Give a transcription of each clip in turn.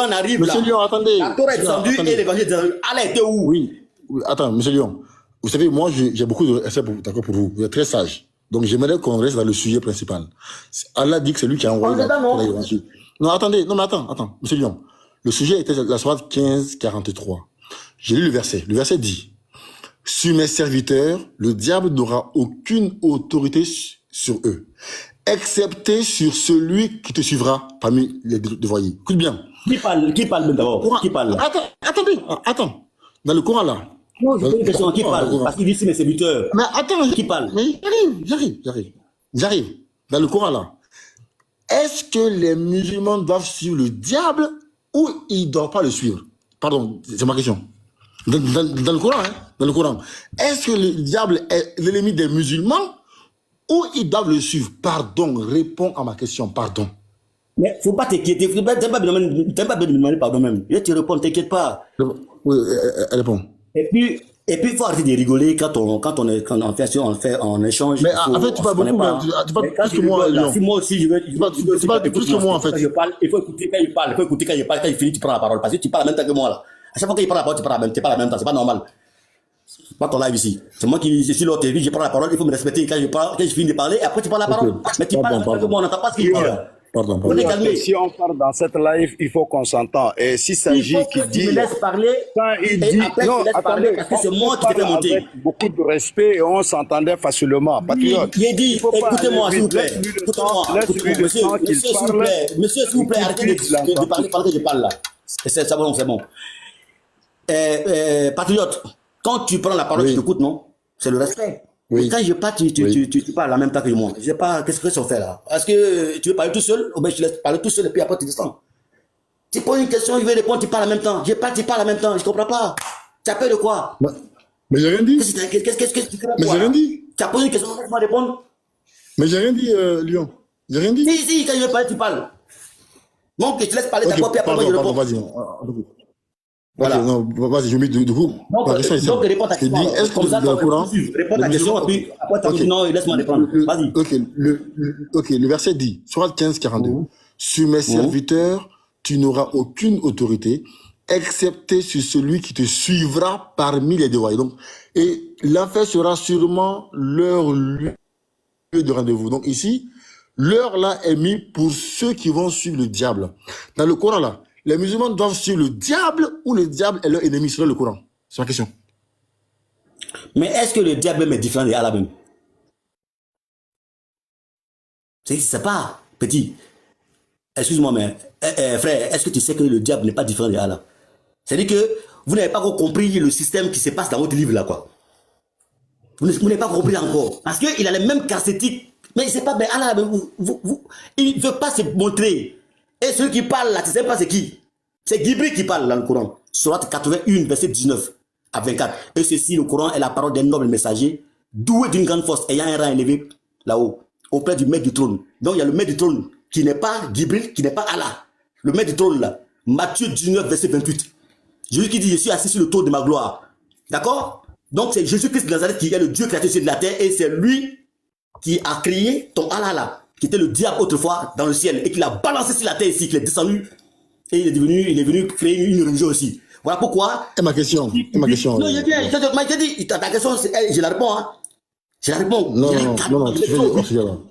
on arrive Monsieur là. Lyon, attendez. La Torah est descendue et l'évangile est descendu. Allah était où? Oui. Attends, Monsieur Lyon. Vous savez, moi, j'ai beaucoup de respect pour vous. Vous êtes très sage. Donc, j'aimerais qu'on reste dans le sujet principal. Allah dit que c'est lui qui a envoyé l'évangile. Non, attendez. Non, mais attends. Monsieur Lyon. Le sujet était la sourate 15-43. J'ai lu le verset. Le verset dit: sur mes serviteurs, le diable n'aura aucune autorité sur eux, excepté sur celui qui te suivra parmi les dévoyés. Écoute bien. Qui parle d'abord? Qui parle? Attends. Dans le Coran, là. Non, je pose une question. Qui parle? Parce qu'il dit c'est mes serviteurs. Mais attends. Qui parle? Mais j'arrive. Dans le Coran, là. Est-ce que les musulmans doivent suivre le diable ou ils ne doivent pas le suivre? Pardon, c'est ma question. Dans le Coran, hein? Dans le Coran. Est-ce que le diable est l'ennemi des musulmans ou ils doivent le suivre? Pardon, réponds à ma question, pardon. Mais faut pas t'inquiéter, t'aimes pas me demander pardon même. Je te réponds, t'inquiète pas. Oui, elle répond. Et puis faut arrêter de rigoler quand on échange. Mais en fait, tu parles beaucoup, tu parles plus que moi, Lyon. Si moi aussi je veux, tu parles plus que moi en fait. Quand je parle, il faut écouter quand il parle, quand il finit, tu prends la parole. Parce que tu parles en même temps que moi là. À chaque fois qu'il parle la parole, tu parles en même temps, c'est pas normal. C'est pas ton live ici. C'est moi qui suis là au TV, je prends la parole, il faut me respecter quand je finis de parler, après tu parles la parole. Mais tu parles en même temps que moi, on n'entend pas ce qu'il dit là. Pardon. Si on parle dans cette live, il faut qu'on s'entende. Et s'il s'agit qu'il dit... Tu me laisses parler, quand il dit... après, non, attendez, parce que c'est moi qui te fais monter. avec beaucoup de respect et on s'entendait facilement. Patriote. Il dit, écoutez-moi s'il vous plaît. Monsieur s'il vous plaît, arrêtez de parler pendant que je parle là. C'est bon, c'est bon. Patriote, quand tu prends la parole, tu t'écoutes, non? C'est le respect. Oui. Quand je parle, tu parles en même temps que moi. Je sais pas, qu'est-ce qu'on fait là? Est-ce que tu veux parler tout seul ou bien je te laisse parler tout seul et puis après tu descends? Tu poses une question, je vais répondre, tu parles en même temps. Je parle, tu parles en même temps. Je comprends pas. Tu as peur de quoi? Mais j'ai rien dit. Qu'est-ce que tu fais? Mais j'ai rien dit. Tu as posé une question, laisse-moi répondre. Mais j'ai rien dit, Lyon. J'ai rien dit. Si, quand je veux parler, tu parles. Donc, je te laisse parler d'abord, puis après je réponds. Vas-y. Voilà. Okay, non, vas-y, je mets de coup. Donc, réponds à ta question. Comme ça, réponds à ta question, et puis après, tu dis non, laisse-moi répondre. Vas-y. Ok, le verset dit, Sourate 15-42, sur mes serviteurs, tu n'auras aucune autorité, excepté sur celui qui te suivra parmi les dévoyés. Donc, et l'enfer sera sûrement leur lieu de rendez-vous. Donc ici, l'heure là est mise pour ceux qui vont suivre le diable. Dans le Coran là, les musulmans doivent suivre le diable ou le diable est leur ennemi selon le Coran? C'est ma question. Mais est-ce que le diable même est différent de Allah même? C'est pas, petit. Excuse-moi, mais frère, est-ce que tu sais que le diable n'est pas différent de Allah? C'est-à-dire que vous n'avez pas compris le système qui se passe dans votre livre là, quoi. Vous n'avez pas compris encore. Parce qu'il a les mêmes caractéristiques. Mais c'est pas, mais Allah, il ne veut pas se montrer. Et celui qui parle là, tu ne sais pas c'est qui? C'est Gibril qui parle dans le Coran. Sourate 81, verset 19 à 24. Et ceci, le Coran est la parole d'un noble messager, doué d'une grande force, ayant un rang élevé là-haut, auprès du maître du trône. Donc il y a le maître du trône qui n'est pas Gibril, qui n'est pas Allah. Le maître du trône là, Matthieu 19, verset 28. Jésus qui dit, je suis assis sur le trône de ma gloire. D'accord? Donc c'est Jésus-Christ de Nazareth qui est le Dieu créateur de la terre et c'est lui qui a créé ton Allah là, qui était le diable autrefois dans le ciel et qui l'a balancé sur la terre ici, qui est descendu et il est venu créer une religion aussi. Voilà pourquoi. Et ma question. Non, je dit, ta question, je la réponds. Hein. Je la réponds. Non,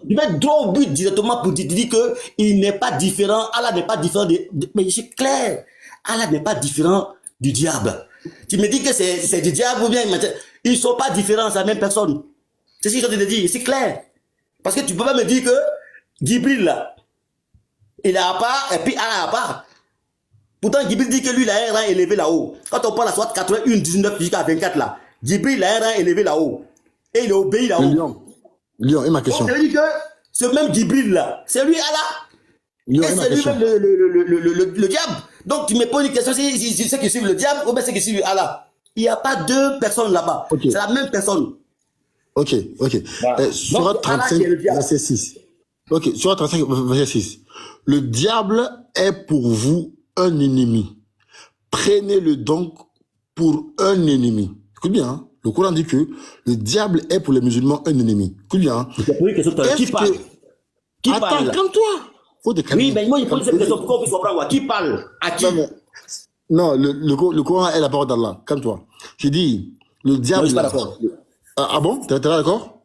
il va être droit au but directement pour dire qu'il n'est pas différent. Allah n'est pas différent mais c'est clair. Allah n'est pas différent du diable. Tu me dis que c'est du diable ou bien ils ne sont pas différents, c'est la même personne. C'est ce que je te dis, c'est clair. Parce que tu ne peux pas me dire que Gibril là, il a à part et puis Allah a part. Pourtant, Gibril dit que lui, il a un rang élevé là-haut. Quand on parle à soit 81, 19 jusqu'à 24 là, Gibril a un rang élevé là-haut. Et il est obéi là-haut. Lyon, et ma question. Donc, ça veut dire que ce même Gibril là, c'est lui Allah. Et c'est lui-même le diable. Donc, tu me poses une question, si c'est qui suit le diable ou bien c'est qui suit Allah. Il n'y a pas deux personnes là-bas. Okay. C'est la même personne. Ok. Sourate 35, verset 6. Ok, Sourate 35, verset 6. Le diable est pour vous un ennemi. Prenez-le donc pour un ennemi. Écoute bien, hein? Le Coran dit que le diable est pour les musulmans un ennemi. Écoute bien. Hein? Qui parle? Attends, calme-toi. Faut te calmer. Oui, mais moi, je pose cette question pour qu'on puisse comprendre. Qui parle? À qui? Non, le Coran est la parole d'Allah. Calme-toi. Je dis, le diable. Non, je suis pas d'accord. Ah bon? T'es d'accord?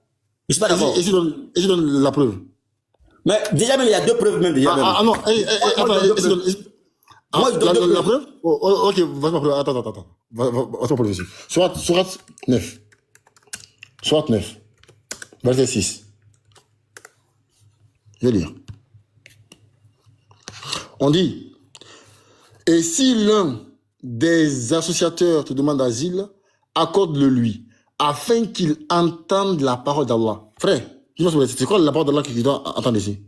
Je suis pas d'accord. Et je donne la preuve. Mais déjà même, il y a 2 preuves même déjà. Ah non, attends, Moi, je donne la preuve? Ok, vas-y ma preuve. Attends. Vas-y ma preuve ici. Surat 9. Surat 9. Verset 6. Je vais lire. On dit, et si l'un des associateurs te demande asile, accorde-le lui, afin qu'il entende la parole d'Allah. Frère, c'est quoi la parole d'Allah qu'il doit entendre ici?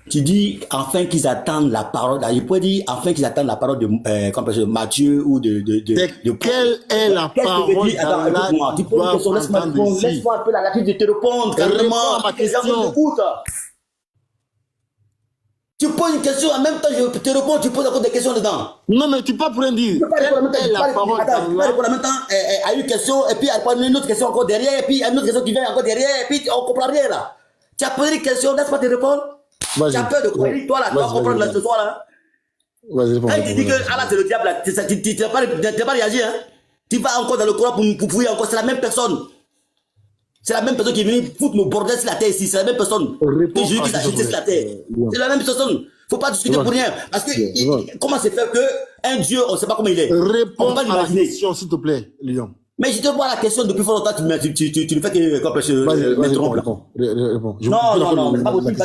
Tu dis afin qu'ils attendent la parole. Je pourrais dire afin qu'ils attendent la parole de Matthieu ou de quelle est la parole d'Allah? Tu poses une question, laisse-moi un peu la latitude de te répondre. Réponds à ma question. Tu poses une question, en même temps je te réponds, tu poses encore des questions dedans. Non, mais tu peux pas dire. Quelle est la parole d'Allah? Tu vas en même temps à une question, et puis à une autre question encore derrière, et puis une autre question qui vient encore derrière, et puis on comprend rien là. Tu as posé une question, laisse-moi te répondre. Tu as peur de quoi? Toi là, tu vas comprendre là ce soir là. Vas-y, réponds. Quand il te dit que Allah c'est le diable là, tu n'as pas réagi, hein? Tu vas encore dans le Coran pour fouiller encore, c'est la même personne. C'est la même personne qui est venue foutre nos bordels sur la terre ici, c'est la même personne. Que Jésus qui s'est jeté sur la terre. C'est la même personne. Faut pas discuter pour rien. Parce que comment c'est fait qu'un Dieu, on ne sait pas comment il est. Réponds à la question, s'il te plaît, Lyon. Mais je te vois la question depuis fort longtemps, tu ne fais que me tromper. Réponds. Non, c'est pas possible.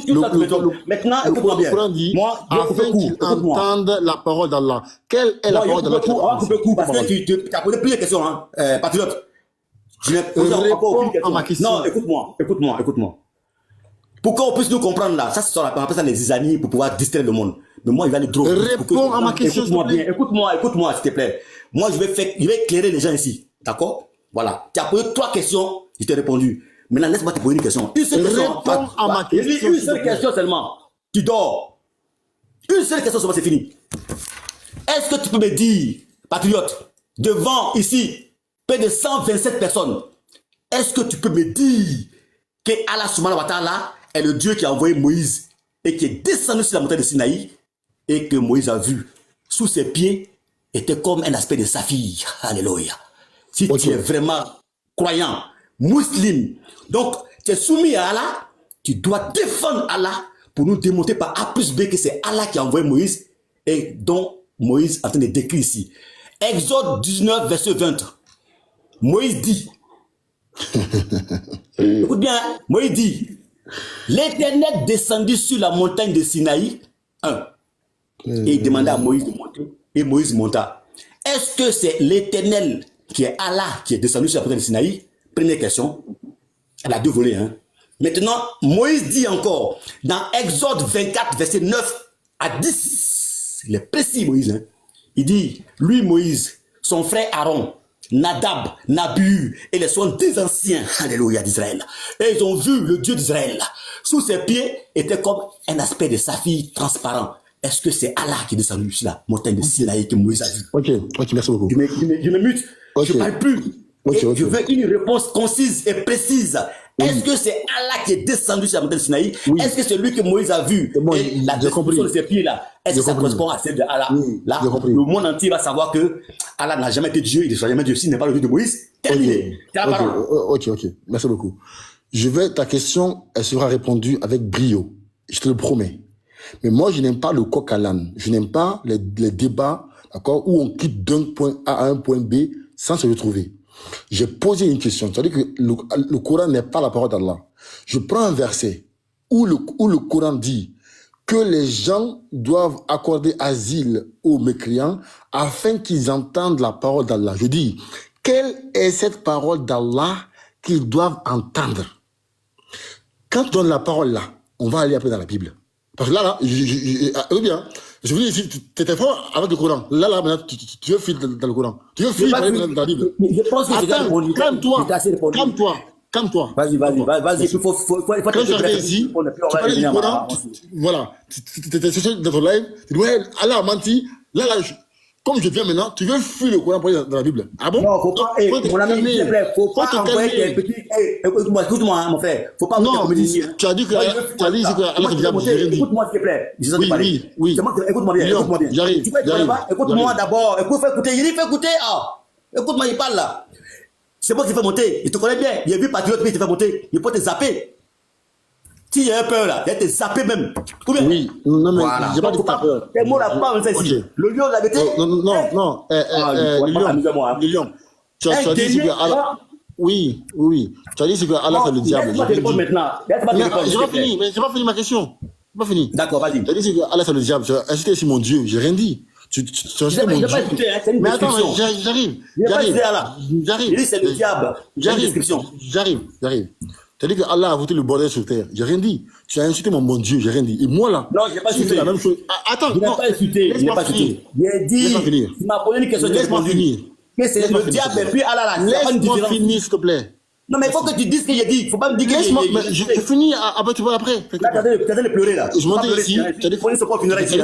Tu me trompes. Maintenant, écoute-moi bien. Moi, afin qu'il entende la parole d'Allah. Quelle est la parole d'Allah? On va couper court parce que tu as posé plusieurs questions, hein, patriote. Je n'ai posé encore aucune question. À ma question. Non, écoute-moi. Pour qu'on puisse nous comprendre là, ça c'est on appelle ça les amis pour pouvoir distraire le monde. Mais moi, il va le droit. Réponds à ma question. Écoute-moi bien, écoute-moi, s'il te plaît. Moi, je vais éclairer les gens ici. D'accord? Voilà. Tu as posé 3 questions, je t'ai répondu. Maintenant, laisse-moi te poser une question. Une seule question. Réponds à ma question. Une seule question seulement. Tu dors. Une seule question seulement, c'est fini. Est-ce que tu peux me dire, patriote, devant ici, près de 127 personnes, est-ce que tu peux me dire que Allah subhanahu wa ta'ala est le Dieu qui a envoyé Moïse et qui est descendu sur la montagne de Sinaï et que Moïse a vu sous ses pieds était comme un aspect de saphir. Alléluia. Si tu es vraiment croyant, musulman, donc tu es soumis à Allah, tu dois défendre Allah pour nous démontrer par A plus B que c'est Allah qui a envoyé Moïse et dont Moïse est en train de décrire ici. Exode 19, verset 20. Moïse dit, écoute bien, Moïse dit, l'Éternel descendit sur la montagne de Sinaï, 1. Et il demanda à Moïse de monter. Et Moïse monta. Est-ce que c'est l'Éternel qui est Allah qui est descendu sur la montagne de Sinaï? Première question. Elle a 2 volets. Hein. Maintenant, Moïse dit encore, dans Exode 24, verset 9 à 10, il est précis Moïse. Hein. Il dit, lui Moïse, son frère Aaron, Nadab, Nabu et les 70 anciens, alléluia, d'Israël. Et ils ont vu le Dieu d'Israël. Sous ses pieds était comme un aspect de saphir transparent. Est-ce que c'est Allah qui est descendu sur la montagne de Sinaï que Moïse a vu? Ok, merci beaucoup. Je me mute, je ne parle plus. Je veux une réponse concise et précise. Est-ce que c'est Allah qui est descendu sur la montagne de Sinaï? Est-ce que c'est lui que Moïse a vu? Et la description de ses pieds là, est-ce que ça correspond à celle de Allah? Là, le monde entier va savoir que Allah n'a jamais été Dieu, il ne sera jamais Dieu. S'il n'est pas le Dieu de Moïse, terminé. Ok, merci beaucoup. Ta question, elle sera répondue avec brio. Je te le promets. Mais moi, je n'aime pas le coq à l'âne. Je n'aime pas les débats, d'accord, où on quitte d'un point A à un point B sans se retrouver. J'ai posé une question. C'est-à-dire que le Coran n'est pas la parole d'Allah. Je prends un verset où le Coran dit que les gens doivent accorder asile aux mécréants afin qu'ils entendent la parole d'Allah. Je dis, quelle est cette parole d'Allah qu'ils doivent entendre? Quand tu donnes la parole là, on va aller après dans la Bible. Parce que là, je vous dis ici, tu étais fort avec le Coran. Là, maintenant, tu veux filer dans le Coran. Tu veux filer dans la Bible. Je pense que calme-toi. Vas-y. Il faut quand j'arrive ici, tu parlais du Coran, voilà. Tu étais dans ton live, tu dis, ouais, Allah a menti. Là, comme je viens maintenant, tu veux fuir le Coran pour aller dans la Bible. Ah bon? Non, faut pas, mon ami, s'il te plaît, faut pas envoyer des petits, écoute-moi, hein, mon frère, faut pas Non, envoyer des petits. tu as dit que Allah te diable, j'ai rien dit. Écoute-moi, s'il te plaît. Oui. Écoute-moi bien, écoute-moi bien. J'arrive. Écoute-moi d'abord, fais écouter, il dit, fais écouter, écoute-moi, il parle là. C'est moi qui te fais monter, il te connaît bien, il a vu Patriote, mais il te fait monter, il peut te zapper. S'il y a un peur là, il va te zapper même. Oui, non, mais voilà. j'ai pas dit pas peur. Tes mots là, pas on sait ici. Le lion, la vérité. Non, le lion. Tu as dit que Allah. Oui. Tu as dit que Allah c'est le diable. Laisse-moi te répondre maintenant. J'ai pas fini ma question. Pas fini. D'accord, vas-y. Tu as dit que Allah c'est le diable. Tu as incité aussi mon Dieu. J'ai rien dit. Tu as incité mon Dieu. Mais attends, j'arrive. Il dit c'est le diable. J'arrive. Tu as dit que Allah a voté le bordel sur terre. J'ai rien dit. Tu as insulté mon bon Dieu, j'ai rien dit. Et moi là, non, j'ai pas insulté. La même chose. Attends, je n'ai pas insulté. Je n'ai pas insulté. J'ai dit, tu m'as posé une question. Laisse-moi finir. Que c'est le diable et puis Allah là. Laisse-moi finir, s'il te plaît. Non, mais il faut que tu dises ce que j'ai dit. Il ne faut pas me dire que je finis, tu vois après. Là, tu as de pleurer là. Je montais ici. Tu as dit ici.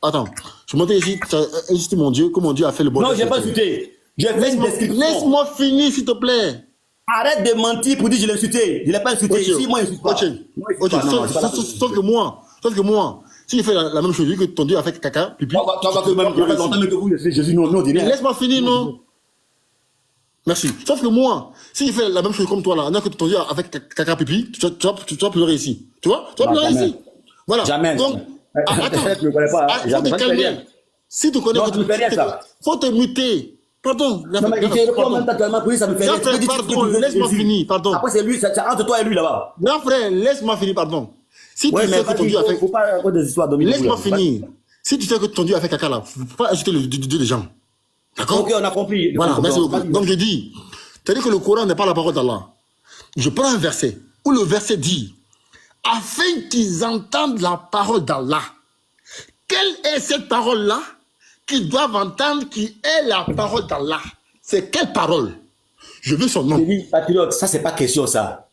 Attends, je montais ici, tu as insulté mon Dieu, que mon Dieu a fait le bordel. Non, je n'ai pas insulté. J'ai fait une description. Laisse-moi finir, s'il te plaît. Arrête de mentir pour dire que je l'ai insulté. Je ne l'ai pas insulté. Ici, moi, je ne suis pas. Sauf que moi, si je fais la même chose, vu que ton Dieu a fait caca, pipi. Tu vas même longtemps que vous, Jésus, non, dis rien. Laisse-moi finir, non. Merci. Sauf que moi, si je fais la même chose comme toi là, que ton Dieu a fait caca, pipi, tu vas pleurer ici. Tu vois? Tu vas pleurer ici. Voilà. Jamais. Donc, attends. Tu ne connais pas. Faut te calmer. Si tu connais, faut te muter. Pardon. Non, mais il reprend même tellement pour lui, ça me fait rire. Pardon, laisse-moi finir, pardon. Après, c'est lui, c'est entre toi et lui là-bas. Non, frère, laisse-moi finir, pardon. Si tu sais que ton Dieu a fait. Faut pas raconter des histoires dominantes. Laisse-moi finir. Si tu sais que ton Dieu a fait caca là, faut pas ajouter le Dieu des gens. D'accord? Ok, on a compris. Voilà, merci beaucoup. Donc je dis, tu as dit que le Coran n'est pas la parole d'Allah. Je prends un verset où le verset dit, afin qu'ils entendent la parole d'Allah. Quelle est cette parole-là qu'ils doivent entendre qui est la parole d'Allah? C'est quelle parole? Je veux son nom. Patriote, ça c'est pas question ça.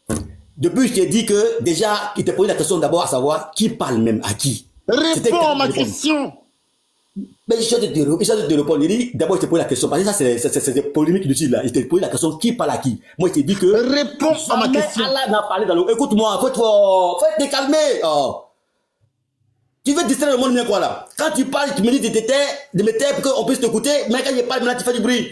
Depuis je t'ai dit que déjà, il te posait la question d'abord à savoir qui parle même à qui. Réponds à ma question. Mais je vais te répondre. Il dit d'abord je te pose la question. Parce que ça c'est des polémiques inutiles là. Il te pose la question qui parle à qui. Moi je t'ai dit que. Réponds à ma question. Allah n'a parlé dans le. Écoute-moi, faut te calmer. Tu veux distraire le monde bien quoi là? Quand tu parles, tu me dis de me taire pour qu'on puisse t'écouter, mais quand je parle maintenant tu fais du bruit.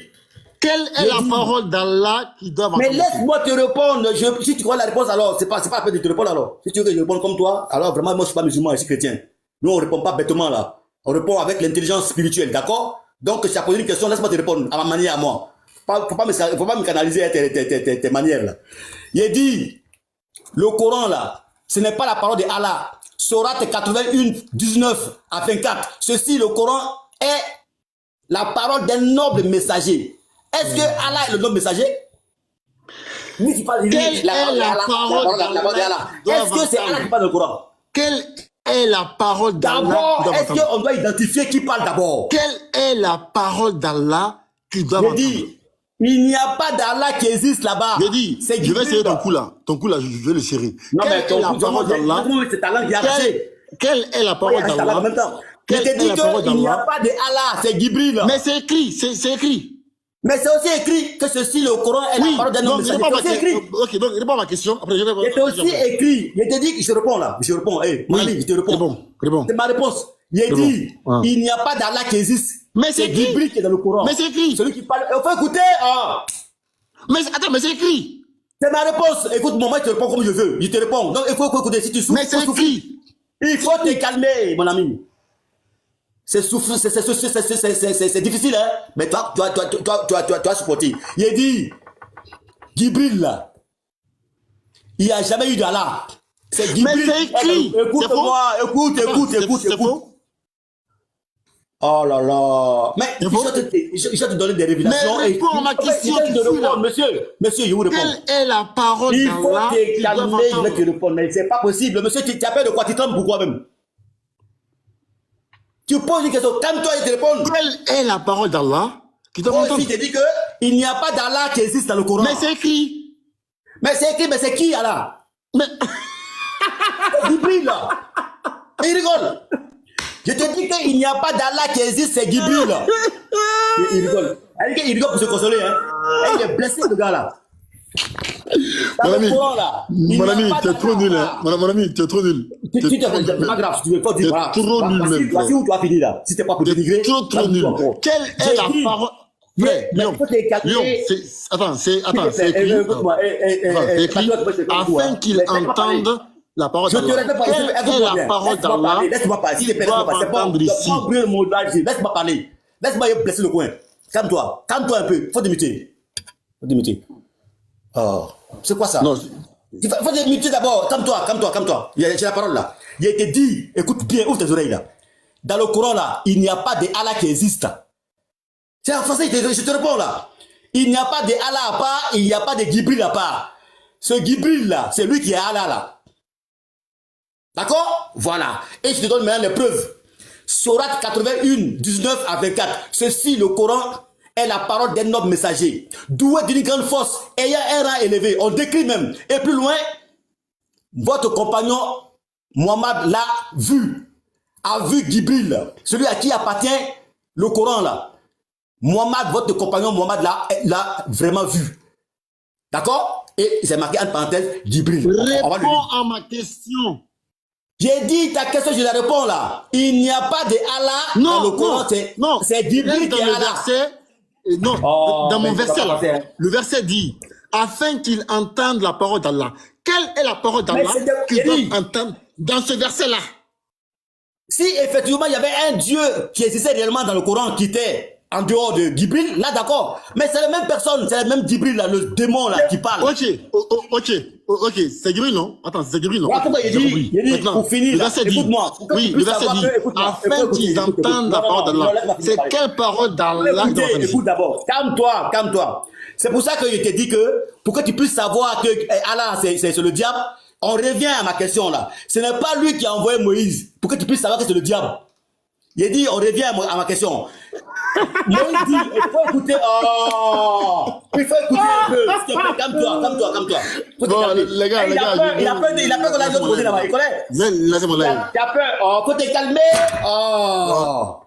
Quelle est la parole d'Allah qui doit entendre? Mais laisse-moi te répondre. Si tu crois la réponse alors, c'est pas la peine de te répondre alors. Si tu veux que je réponde comme toi, alors vraiment moi je suis pas musulman, je suis chrétien. Nous on répond pas bêtement là. On répond avec l'intelligence spirituelle, d'accord? Donc si tu as posé une question, laisse-moi te répondre à ma manière à moi. Faut pas me canaliser tes manières là. Il est dit, le Coran là, ce n'est pas la parole de Allah. Sourate 81, 19 à 24. Ceci, le Coran, est la parole d'un noble messager. Est-ce que Allah est le noble messager? Oui, tu parles. Quelle est la parole d'Allah? Est-ce que c'est Allah qui parle dans le Coran? Quelle est la parole d'Allah? D'abord, est-ce qu'on doit identifier qui parle d'abord? Quelle est la parole d'Allah qui doit entendre? Il n'y a pas d'Allah qui existe là-bas. Je dis, je vais serrer ton cou là. Ton cou là, je vais le serrer. Non, mais ton cou, c'est ta langue qui a lâché. Quelle est la parole d'Allah? Je te dis qu'il n'y a pas d'Allah, c'est Gibril. Mais c'est écrit, c'est écrit. Mais c'est aussi écrit que ceci, le Coran est la parole d'un homme. C'est aussi écrit. Ok, donc réponds à ma question. Après, je vais. C'est aussi écrit. Je te dis que je réponds là. Je réponds. Je te réponds. C'est ma réponse. Il dit, il n'y a pas d'Allah qui existe. Mais c'est écrit. Gibril qui est dans le Coran. Mais c'est écrit. Celui qui parle. Il faut écouter. Mais attends, mais c'est écrit. C'est ma réponse. Écoute-moi, moi, je te réponds comme je veux. Je te réponds. Donc, il faut écouter. Si tu souffres, mais c'est écrit. Il faut te calmer, mon ami. C'est difficile, hein. Mais toi, tu as supporté. Il a dit, Gibril, là, il n'y a jamais eu d'Allah. C'est Gibril. Mais c'est écrit. Écoute-moi, écoute. Oh là là. Mais je vais te donner des révélations. Mais réponds à ma question. Monsieur, je vous réponds. Quelle est la parole d'Allah? Il faut te calmer, je vais te répondre. Mais c'est pas possible. Monsieur, tu as peur de quoi? Tu trembles pourquoi même? Tu poses une question, calme-toi et te réponds. Quelle est la parole d'Allah qui doit entendre? Je te dis qu'il n'y a pas d'Allah qui existe dans le Coran. Mais c'est écrit. Mais c'est qui Allah? Mais. Gibril là. Il rigole. Je te dis qu'il n'y a pas d'Allah qui existe, c'est Gibril. Il rigole. Il rigole pour se consoler. Hein. Et il est blessé, le gars là. Mon ami, tu es trop nul. Hein. Mon ami, tu es trop nul. C'est pas grave, si tu veux pas dire. Tu es trop nul, même. Voici où tu as fini là. Si t'es pas pour dénigrer. Tu es trop nul. Quelle est la parole? Léon, attends, c'est écrit. Afin qu'il entende la parole d'Allah. Quelle est la parole d'Allah? Laisse-moi parler. Si laisse-moi parler. Laisse-moi blesser le coin. Calme-toi. Calme-toi un peu. Faut démuter. Oh, c'est quoi ça? Non. Il faut démuter d'abord. Calme-toi. J'ai la parole là. Il a été dit, écoute bien, ouvre tes oreilles là. Dans le Coran là, il n'y a pas d'Allah qui existe. C'est en français, je te réponds là. Il n'y a pas d'Allah à part, il n'y a pas de Gibril à part. Ce Gibril là, c'est lui qui est Allah là. D'accord? Voilà. Et je te donne maintenant les preuves. Sourate 81, 19 à 24. Ceci, le Coran, est la parole d'un noble messager, doué d'une grande force, ayant un rang élevé. On décrit même. Et plus loin, votre compagnon Mohammed l'a vu. A vu Gibril, celui à qui appartient le Coran là. Mohammed, votre compagnon Mohammed l'a vraiment vu. D'accord? Et c'est marqué en parenthèse Gibril. Réponds à ma question. J'ai dit ta question, je la réponds là. Il n'y a pas de Allah dans le Coran, c'est Gibril qui est Allah. Dans mon verset là, le verset dit afin qu'il entende la parole d'Allah. Quelle est la parole d'Allah qu'il doit entendre dans ce verset là? Si effectivement il y avait un Dieu qui existait réellement dans le Coran qui était en dehors de Gibril, là d'accord. Mais c'est la même personne, c'est le même Gibril là, le démon là qui parle. Ok, c'est Gibril non? Attends, c'est Gibril non? Il dit, pour finir, le verset dit, oui, le verset dit, afin qu'ils entendent la parole d'Allah. C'est quelle parole d'Allah? Écoute d'abord, calme-toi. C'est pour ça que je t'ai dit que, pour que tu puisses savoir que Allah c'est le diable, on revient à ma question là. Ce n'est pas lui qui a envoyé Moïse, pour que tu puisses savoir que c'est le diable. Il a dit, on revient à ma question. Moïse dit, il faut écouter. Oh, il faut écouter un peu. Calme-toi. Bon, les gars. Il a peur qu'on aille l'autre côté là-bas. Il connaît. Laissez-moi là. Tu as peur. Oh, faut te calmer. Oh.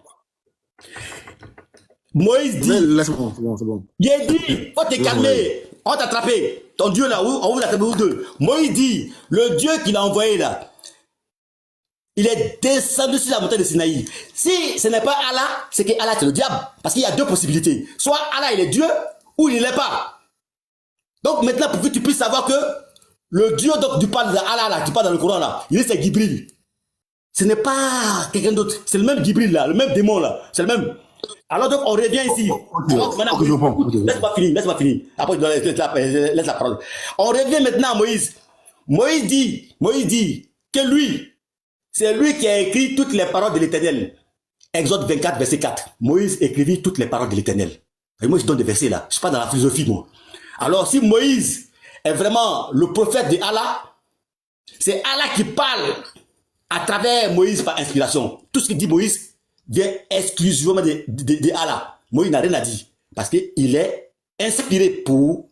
Moïse dit. Laisse-moi, c'est bon. Il a dit, faut te calmer. On va t'attraper. Ton Dieu là, on vous attraper vous deux. Moïse dit, le Dieu qu'il a envoyé là, il est descendu sur la montagne de Sinaï. Si ce n'est pas Allah, c'est que Allah c'est le diable. Parce qu'il y a deux possibilités. Soit Allah il est Dieu, ou il ne l'est pas. Donc maintenant, pour que tu puisses savoir que le Dieu dont tu parles d'Allah là, tu parles dans le Coran là, il est c'est Gibril. Ce n'est pas quelqu'un d'autre. C'est le même Gibril là, le même démon là. C'est le même. Alors donc on revient ici. Laisse-moi finir. Après laisse la parole. On revient maintenant à Moïse. Moïse dit que lui, c'est lui qui a écrit toutes les paroles de l'Éternel. Exode 24, verset 4. Moïse écrivit toutes les paroles de l'Éternel. Et moi, je donne des versets là. Je ne suis pas dans la philosophie, moi. Alors, si Moïse est vraiment le prophète de Allah, c'est Allah qui parle à travers Moïse par inspiration. Tout ce que dit Moïse vient exclusivement de Allah. Moïse n'a rien à dire. Parce qu'il est inspiré pour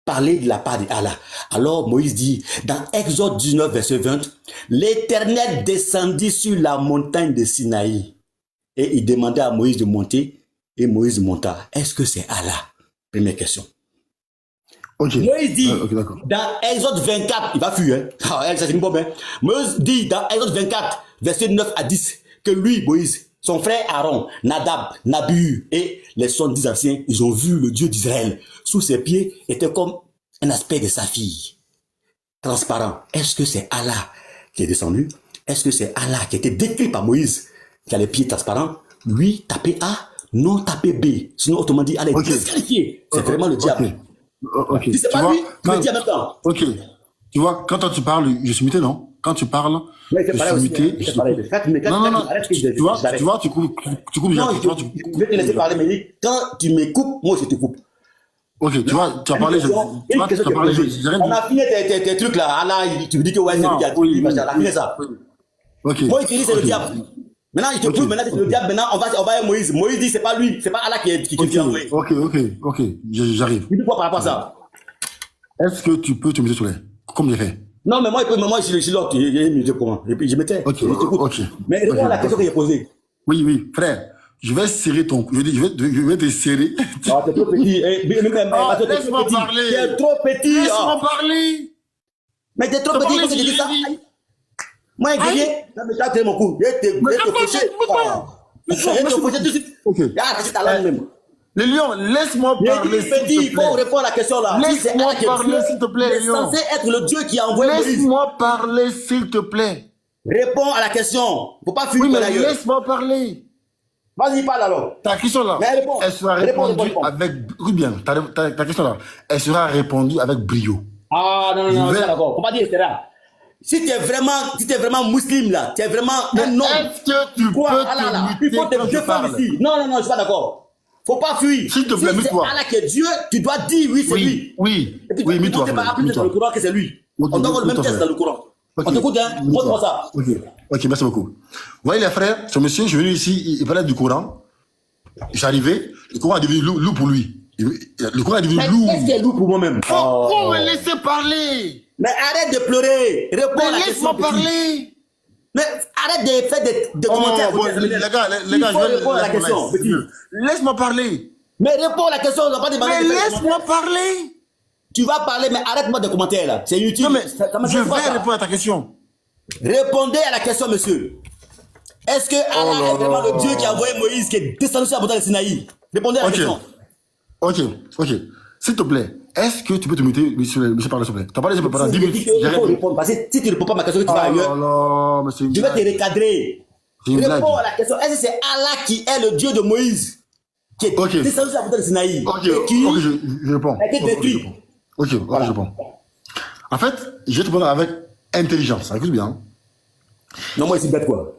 parler de la part d'Allah. Alors Moïse dit, dans Exode 19, verset 20, l'Éternel descendit sur la montagne de Sinaï. Et il demandait à Moïse de monter, et Moïse monta. Est-ce que c'est Allah? Première question. Moïse dit, dans Exode 24, il va fuir, hein? Ça c'est une bombe, hein? Moïse dit, dans Exode 24, verset 9 à 10, que lui, Moïse, son frère Aaron, Nadab, Nabu et les 70 anciens, ils ont vu le Dieu d'Israël. Sous ses pieds était comme un aspect de saphir, transparent. Est-ce que c'est Allah qui est descendu? Est-ce que c'est Allah qui a été décrit par Moïse, qui a les pieds transparents? Lui, tapez A, non tapez B. Sinon, autrement dit, Allah est disqualifié. C'est vraiment le diable. Si c'est pas lui, le diable maintenant. Ok. Tu vois, quand toi tu parles, je suis muté, non? Quand tu parles, je suis muté. Non. Tu vois, tu coupes. Je vais te laisser parler, mais quand tu me coupes, moi je te coupe. Ok, tu vois, tu as parlé. On a fini tes trucs là. Allah, tu me dis que ouais, c'est le diable. On a fini ça. Moi, il te dit c'est le diable. Maintenant, je te prouve, maintenant c'est le diable. Maintenant, on va à Moïse. Moïse dit c'est pas lui, c'est pas Allah qui t'a envoyé. Ok, j'arrive. Tu dis quoi par rapport à ça? Est-ce que tu peux te mettre sur les. Comme j'ai fait. Non, mais moi je suis l'autre. J'ai mis comment? Et puis je m'étais. Ok. Mais réponds à la question que j'ai posée. Oui, oui, frère. Je vais serrer ton cou. Je vais te serrer. Ah, t'es trop petit. Laisse-moi parler. T'es trop petit. Laisse-moi parler. Mais t'es trop petit, il faut que je dise ça. Moi, un guerrier, mais t'as tiré mon cou. Je vais te faucher. Je vais te faucher tout de suite. Ok. Arrête ta langue même. Le lion, laisse-moi parler. Petit, il faut répondre à la question là. Laisse-moi parler, s'il te plaît, c'est lion. censé être le Dieu qui a envoyé Moïse. Laisse-moi parler, s'il te plaît. Réponds à la question. Faut pas fuir Oui, mais d'ailleurs. laisse-moi parler. Vas-y, parle alors. Ta question là, Mais réponds. elle sera répondue avec... Écoute bien, ta question là, elle sera répondue avec brio. Ah non, je suis d'accord. Faut pas dire etc. Si tu es vraiment musulman là, tu es vraiment un homme. Est-ce que tu peux te il faut muter quand te je défendre parle? ici. Non, je suis pas d'accord. Faut pas fuir. S'il te plaît, si mute-toi. c'est Allah qui est Dieu, tu dois dire oui, c'est lui. Oui, Et puis, oui, mute-toi. tu vas appeler dans le Coran que c'est lui. On donne le même test dans le Coran. On t'écoute, hein? Montre-moi ça. Ok, merci beaucoup. Vous voyez les frères, ce monsieur, je suis venu ici, il parlait du Coran. J'arrivais, le Coran est devenu loup pour lui. Le Coran est devenu loup. Qu'est-ce qui est loup pour moi-même? Faut me laisser parler. Mais arrête de pleurer. Réponds à la question. Laisse-moi parler. Mais arrête de faire des commentaires. Les gars, il faut répondre à la question. Laisse-moi parler. Mais réponds à la question. On n'a pas demandé. Mais laisse-moi parler. Tu vas parler, mais arrête-moi de commentaires là. C'est inutile. Non, mais je vais répondre à ta question. Répondez à la question, monsieur. Est-ce que Allah est vraiment le Dieu qui a envoyé Moïse, qui est descendu sur la montagne de Sinaï? Répondez à la question. Ok. S'il te plaît, est-ce que tu peux te muter, monsieur parler, s'il te plaît? Tu as parlé pendant 10 minutes. Il faut répondre. Parce que si tu ne réponds pas à ma question, tu vas ailleurs. Je vais te recadrer. Réponds à la question. Est-ce que c'est Allah qui est le Dieu de Moïse, qui est descendu sur la montagne de Sinaï? Ok, je réponds. A été détruit. Ok, voilà, je réponds. En fait, je vais te répondre avec intelligence. Écoute bien. Non, moi, je suis bête, quoi.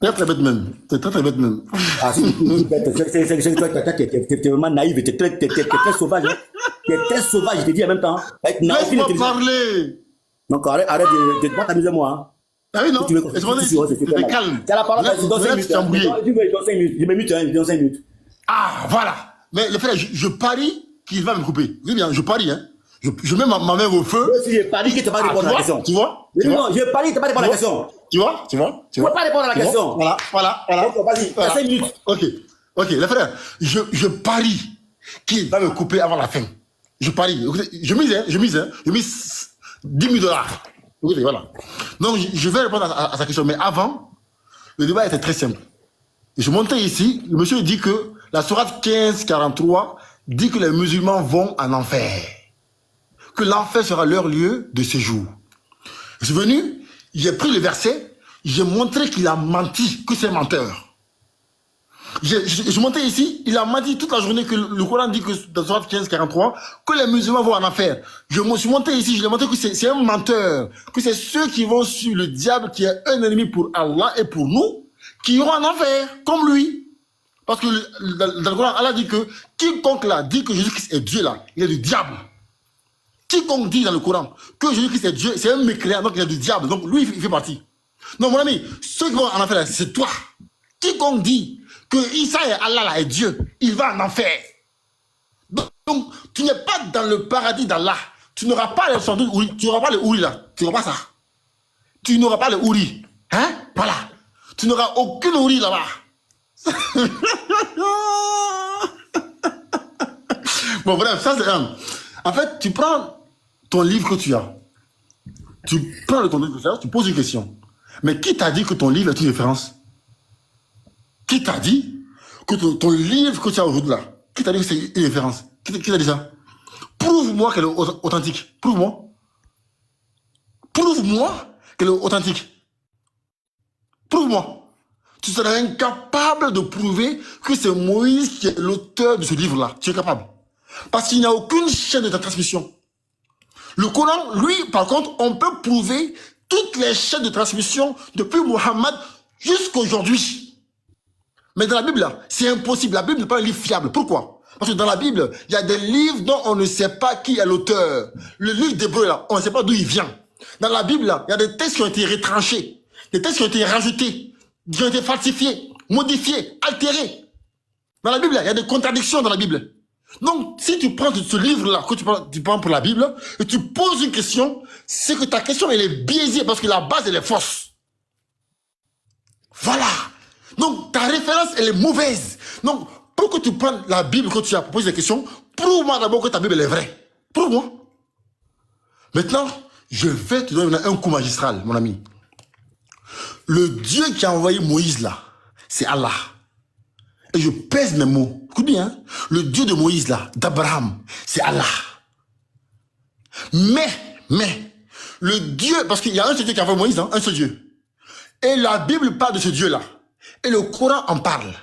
Très bête même. T'es très bête même. Ah, si, t'es vraiment naïf, t'es très sauvage. T'es très sauvage, je te dis en même temps. Laisse-moi parler. Donc, arrête de pas t'amuser, moi. Ah oui, non. C'était calme. T'as la parole, tu donnes 5 minutes. Je me mute, je donne 5 minutes. Ah, voilà. Mais le frère, je parie qu'il va me couper. Oui, bien, je parie, hein. Je mets ma main au feu. Si je parie que tu vas pas répondre à la question. Tu vois? Non, je parie que tu vas pas répondre à la question. Tu vois? Tu vas pas répondre à la question. Voilà. Vas-y, t'as 5 minutes. Ok, les frères, je parie qu'il va me couper avant la fin. Je parie. Je mise 10 000 $. Ok, voilà. Donc, je vais répondre à sa question. Mais avant, le débat était très simple. Je montais ici, le monsieur dit que la sourate 15:43 dit que les musulmans vont en enfer. Que l'enfer sera leur lieu de séjour. Je suis venu, j'ai pris le verset, j'ai montré qu'il a menti, que c'est menteur. Je montais ici, il a menti toute la journée que le Coran dit que dans Sourate 15:43 que les musulmans vont en enfer. Je me suis monté ici, je lui ai montré que c'est un menteur, que c'est ceux qui vont suivre le diable qui est un ennemi pour Allah et pour nous, qui iront en enfer, comme lui. Parce que dans le Coran, Allah dit que quiconque là dit que Jésus-Christ est Dieu là, il est du diable. Quiconque dit dans le Coran que Jésus-Christ est Dieu, c'est un mécréant, donc il est du diable. Donc lui, il fait partie. Non, mon ami, ceux qui vont en enfer là, c'est toi. Quiconque dit que Isa et Allah là est Dieu, il va en enfer. Donc, tu n'es pas dans le paradis d'Allah. Tu n'auras pas le tu n'auras pas le ouri là. Tu n'auras pas ça. Tu n'auras pas le ouri. Hein? Voilà. Tu n'auras aucune ouri là-bas. Bon, bref, ça c'est un. En fait, tu prends ton livre que tu as. Tu prends ton livre que tu as, tu poses une question. Mais qui t'a dit que ton livre est une référence? Qui t'a dit que ton livre que tu as aujourd'hui là, qui t'a dit que c'est une référence? Qui t'a dit ça? Prouve-moi qu'elle est authentique. Prouve-moi. Prouve-moi qu'elle est authentique. Prouve-moi. Tu seras incapable de prouver que c'est Moïse qui est l'auteur de ce livre-là. Tu es capable. Parce qu'il n'y a aucune chaîne de transmission. Le Coran, lui, par contre, on peut prouver toutes les chaînes de transmission depuis Mohammed jusqu'à aujourd'hui. Mais dans la Bible, là, c'est impossible. La Bible n'est pas un livre fiable. Pourquoi? Parce que dans la Bible, il y a des livres dont on ne sait pas qui est l'auteur. Le livre d'Hébreu, là, on ne sait pas d'où il vient. Dans la Bible, là, il y a des textes qui ont été retranchés, des textes qui ont été rajoutés, qui ont été falsifiés, modifiés, altérés. Dans la Bible, là, il y a des contradictions dans la Bible. Donc, si tu prends ce livre-là, que tu prends pour la Bible, et tu poses une question, c'est que ta question, elle est biaisée parce que la base, elle est fausse. Voilà. Donc, ta référence, elle est mauvaise. Donc, pour que tu prennes la Bible, quand tu as posé des questions, prouve-moi d'abord que ta Bible est vraie. Prouve-moi. Maintenant, je vais te donner un coup magistral, mon ami. Le Dieu qui a envoyé Moïse là, c'est Allah. Et je pèse mes mots. Écoute bien, hein? Le Dieu de Moïse là, d'Abraham, c'est Allah. Mais, le Dieu, parce qu'il y a un seul Dieu qui a envoyé Moïse, hein, un seul Dieu. Et la Bible parle de ce Dieu-là. Et le Coran en parle.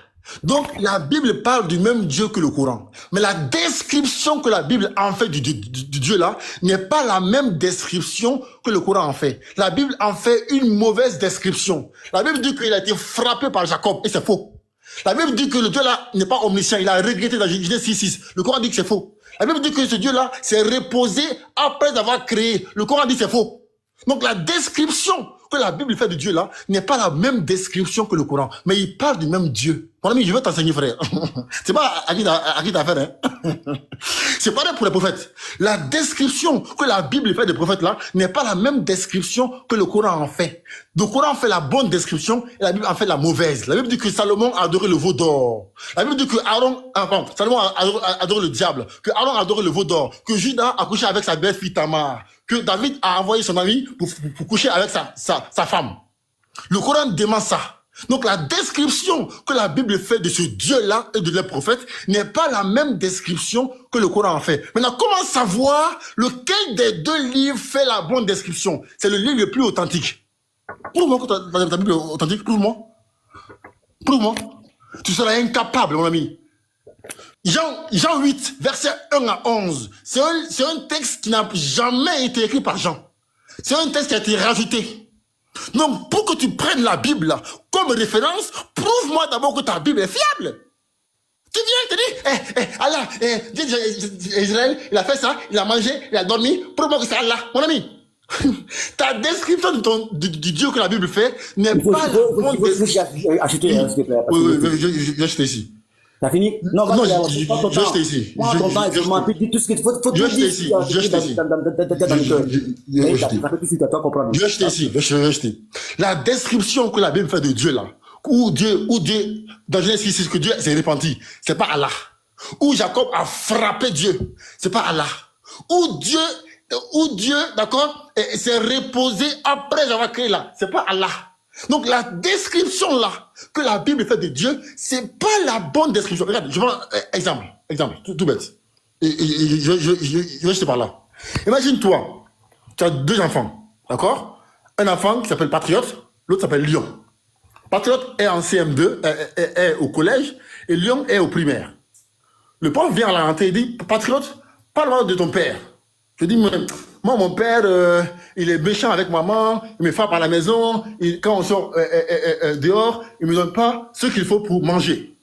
Donc, la Bible parle du même Dieu que le Coran. Mais la description que la Bible en fait du Dieu-là n'est pas la même description que le Coran en fait. La Bible en fait une mauvaise description. La Bible dit qu'il a été frappé par Jacob, et c'est faux. La Bible dit que le Dieu-là n'est pas omniscient, il a regretté dans Genèse 6:6. Le Coran dit que c'est faux. La Bible dit que ce Dieu-là s'est reposé après avoir créé. Le Coran dit que c'est faux. Donc, la description que la Bible fait de Dieu là n'est pas la même description que le Coran. Mais il parle du même Dieu. Mon ami, je veux t'enseigner, frère. C'est pas à qui t'as affaire, hein. C'est pareil pour les prophètes. La description que la Bible fait des prophètes là n'est pas la même description que le Coran en fait. Le Coran fait la bonne description et la Bible en fait la mauvaise. La Bible dit que Salomon a adoré le veau d'or. La Bible dit que Salomon a adoré le diable, que Aaron a adoré le veau d'or, que Judas a couché avec sa belle fille Tamar, que David a envoyé son ami pour coucher avec sa femme. Le Coran demande ça. Donc la description que la Bible fait de ce Dieu-là et de les prophètes n'est pas la même description que le Coran en fait. Maintenant, comment savoir lequel des deux livres fait la bonne description? C'est le livre le plus authentique. Prouve-moi que ta Bible est authentique, prouve-moi. Prouve-moi. Tu seras incapable, mon ami. Jean 8, verset 1 à 11. C'est un texte qui n'a jamais été écrit par Jean. C'est un texte qui a été rajouté. Donc, pour que tu prennes la Bible là, comme référence, prouve-moi d'abord que ta Bible est fiable. Tu viens, tu dis, Allah, Dieu d'Israël, il a fait ça, il a mangé, il a dormi, prouve-moi que c'est Allah. Mon ami, ta description du Dieu que la Bible fait n'est pas la bonne description. Acheter, s'il te plaît. Oui, je vais acheter ici. T'as fini? Non, je acheter ici. Je m'en dis tout ce qu'il faut. Je vais acheter ici. Je vais acheter ici. Je vais acheter. La description que la Bible fait de Dieu là, où Dieu, dans Genèse 6, que Dieu s'est repenti, c'est pas Allah. Où Jacob a frappé Dieu, c'est pas Allah. Où Dieu, d'accord, s'est reposé après avoir créé là, c'est pas Allah. Donc la description là que la Bible fait de Dieu, c'est pas la bonne description. Regarde, je prends exemple, tout bête. Je vais jeter par là. Imagine-toi, tu as deux enfants, d'accord? Un enfant qui s'appelle Patriote, l'autre s'appelle Lion. Patriote est en CM2, est au collège, et Lion est au primaire. Le prof vient à la rentrée et dit, Patriote, parle-moi de ton père. Je dis, moi, mon père, il est méchant avec maman, il me frappe à la maison, quand on sort dehors, il me donne pas ce qu'il faut pour manger.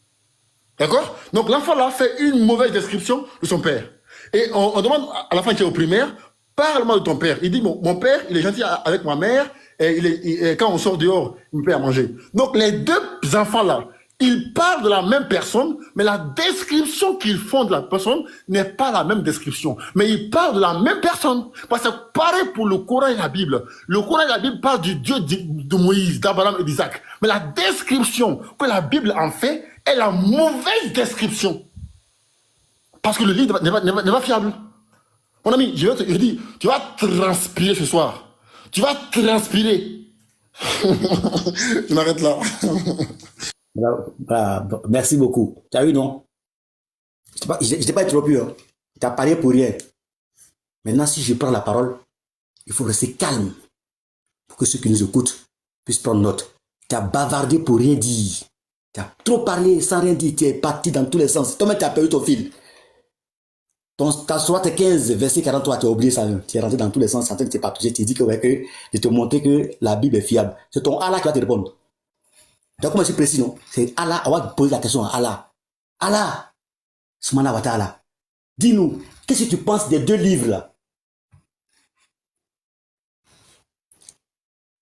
D'accord? Donc l'enfant là fait une mauvaise description de son père. Et on demande à l'enfant qui est au primaire, parle-moi de ton père. Il dit, mon père, il est gentil avec ma mère, et quand on sort dehors, il me paie à manger. Donc les deux enfants là, ils parlent de la même personne, mais la description qu'ils font de la personne n'est pas la même description. Mais ils parlent de la même personne. Parce que pareil pour le Coran et la Bible. Le Coran et la Bible parlent du Dieu de Moïse, d'Abraham et d'Isaac. Mais la description que la Bible en fait est la mauvaise description. Parce que le livre n'est pas fiable. Mon ami, je dis, tu vas transpirer ce soir. Tu vas transpirer. Je m'arrête là. Merci beaucoup. Tu as vu, non? Je n'étais pas interrompu. Hein. Tu as parlé pour rien. Maintenant, si je prends la parole, il faut rester calme pour que ceux qui nous écoutent puissent prendre note. Tu as bavardé pour rien dire. Tu as trop parlé sans rien dire. Tu es parti dans tous les sens. Toi-même, tu as perdu ton fil. Ta sourate 15, verset 43, tu as oublié ça. Tu es rentré dans tous les sens. Tu t'es pas touché. Tu dis que, ouais, que je te montrer que la Bible est fiable. C'est ton Allah qui va te répondre. Donc, comment c'est précis, non? C'est Allah, on va poser la question à Allah. Allah, Subhanahu wa ta'ala, dis-nous, qu'est-ce que tu penses des deux livres là?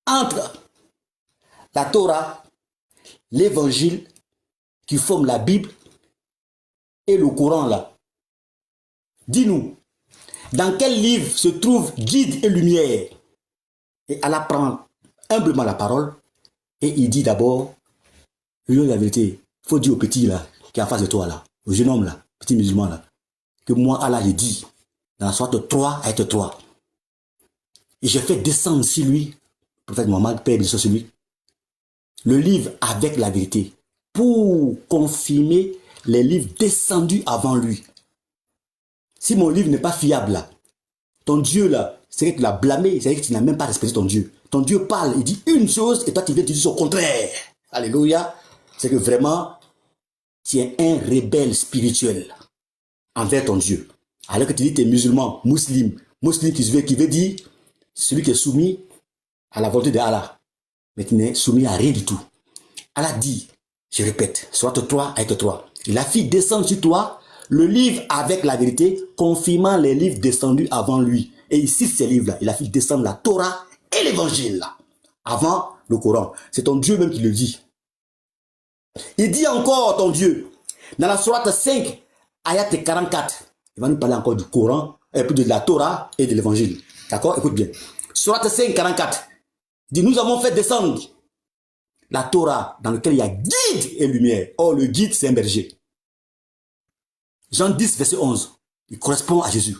Entre la Torah, l'évangile, qui forme la Bible, et le Coran là. Dis-nous, dans quel livre se trouve guide et lumière? Et Allah prend humblement la parole, et il dit d'abord, Je dis la vérité. Il faut dire au petit là, qui est en face de toi là, au jeune homme là, petit musulman là, que moi, Allah, j'ai dit, dans la sourate 3 à être 3. Et j'ai fait descendre sur lui, le prophète Mohammed, Père de sur lui, le livre avec la vérité, pour confirmer les livres descendus avant lui. Si mon livre n'est pas fiable là, ton Dieu là, c'est que tu l'as blâmé, c'est que tu n'as même pas respecté ton Dieu. Ton Dieu parle, il dit une chose et toi tu viens te dire son contraire. Alléluia. C'est que vraiment, tu es un rebelle spirituel envers ton Dieu. Alors que tu dis que tu es musulman, musulman qui veut dire celui qui est soumis à la volonté de Allah. Mais tu n'es soumis à rien du tout. Allah dit, je répète, soit toi, avec toi. Il a fait descendre sur toi le livre avec la vérité, confirmant les livres descendus avant lui. Et ici, ces livres-là, il a fait descendre la Torah et l'évangile là, avant le Coran. C'est ton Dieu même qui le dit. Il dit encore ton Dieu, dans la sourate 5, ayat 44, il va nous parler encore du Coran, et puis de la Torah et de l'évangile. D'accord? Écoute bien. Sourate 5, 44, il dit, nous avons fait descendre la Torah dans laquelle il y a guide et lumière. Or, le guide, c'est un berger. Jean 10, verset 11, il correspond à Jésus.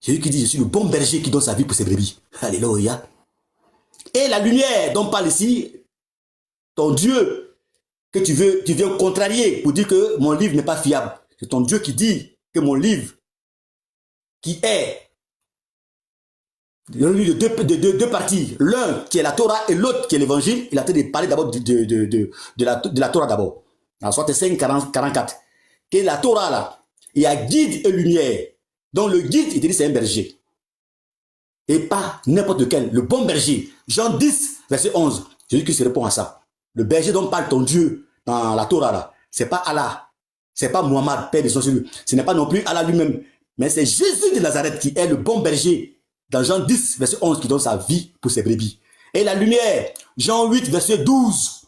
Jésus qui dit, je suis le bon berger qui donne sa vie pour ses brebis. Alléluia. Et la lumière dont parle ici, ton Dieu, que tu viens contrarier pour dire que mon livre n'est pas fiable. C'est ton Dieu qui dit que mon livre, qui est de deux parties, l'un qui est la Torah et l'autre qui est l'évangile, il a traité de parler d'abord de la Torah d'abord. Dans Sourate 5, 44. Que la Torah là, il y a guide et lumière. Donc le guide, il te dit c'est un berger. Et pas n'importe lequel, le bon berger. Jean 10, verset 11. Jésus-Christ répond à ça. Le berger dont parle ton Dieu dans la Torah là, c'est pas Allah. C'est pas Mohammed, Père de son Dieu. Ce n'est pas non plus Allah lui-même. Mais c'est Jésus de Nazareth qui est le bon berger. Dans Jean 10, verset 11, qui donne sa vie pour ses brebis. Et la lumière, Jean 8, verset 12.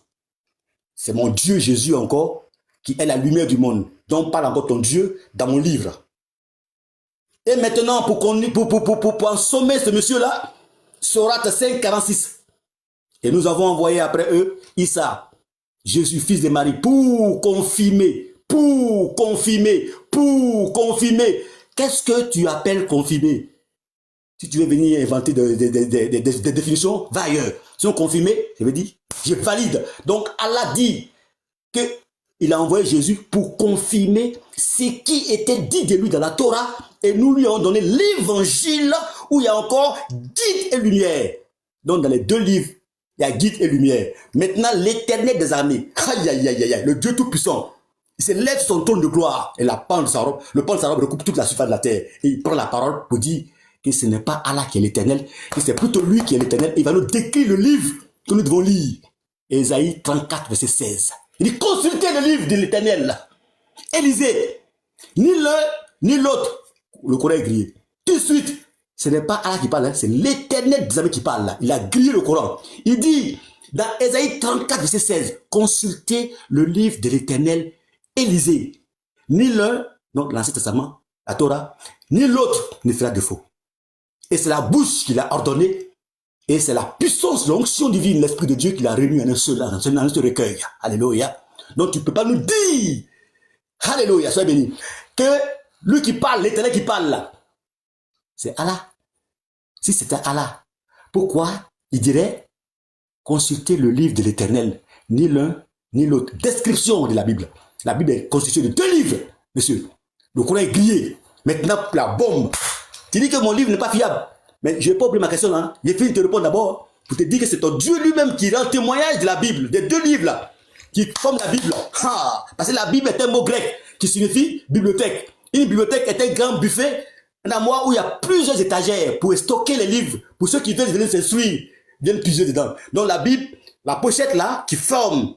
C'est mon Dieu Jésus encore, qui est la lumière du monde. Dont parle encore ton Dieu dans mon livre. Et maintenant, pour ensommer ce monsieur-là, Sourate 5, 46. Et nous avons envoyé après eux Issa, Jésus, fils de Marie, pour confirmer. Qu'est-ce que tu appelles confirmer? Si tu veux venir inventer des définitions, va ailleurs. Si on confirmer, ça veut dire, je valide. Donc Allah dit qu'il a envoyé Jésus pour confirmer ce qui était dit de lui dans la Torah. Et nous lui avons donné l'évangile où il y a encore guide et lumière. Donc dans les deux livres, il y a guide et lumière. Maintenant, l'Éternel des armées, aïe, aïe, aïe, aïe, le Dieu Tout-Puissant, il se lève son trône de gloire et le pan de sa robe recoupe toute la surface de la terre. Et il prend la parole pour dire que ce n'est pas Allah qui est l'Éternel, que c'est plutôt lui qui est l'Éternel. Il va nous décrire le livre que nous devons lire. Ésaïe 34, verset 16. Il dit, consultez le livre de l'Éternel et lisez. Ni l'un, ni l'autre. Le Coran est grillé. Tout de suite, ce n'est pas Allah qui parle, hein, c'est l'Éternel des armées qui parle là. Il a grillé le Coran. Il dit, dans Ésaïe 34, verset 16, consultez le livre de l'Éternel et lisez. Ni l'un, donc l'Ancien Testament, la Torah, ni l'autre ne fera défaut. Et c'est la bouche qui l'a ordonné. Et c'est la puissance, l'onction divine, l'Esprit de Dieu qui l'a réuni en un seul recueil. Alléluia. Donc tu ne peux pas nous dire, alléluia, sois béni, que lui qui parle, l'Éternel qui parle là, c'est Allah. Si c'était Allah, pourquoi il dirait consulter le livre de l'Éternel, ni l'un ni l'autre. Description de la Bible. La Bible est constituée de deux livres, monsieur. Le Coran est grillé. Maintenant, la bombe. Tu dis que mon livre n'est pas fiable. Mais je n'ai pas oublié ma question là. J'ai fini de te répondre d'abord pour te dire que c'est ton Dieu lui-même qui rend témoignage de la Bible, des deux livres là, qui forment la Bible. Ah, parce que la Bible est un mot grec qui signifie bibliothèque. Une bibliothèque est un grand buffet, un armoire où il y a plusieurs étagères pour stocker les livres. Pour ceux qui veulent venir s'instruire, viennent puiser dedans. Donc la Bible, la pochette là, qui forme,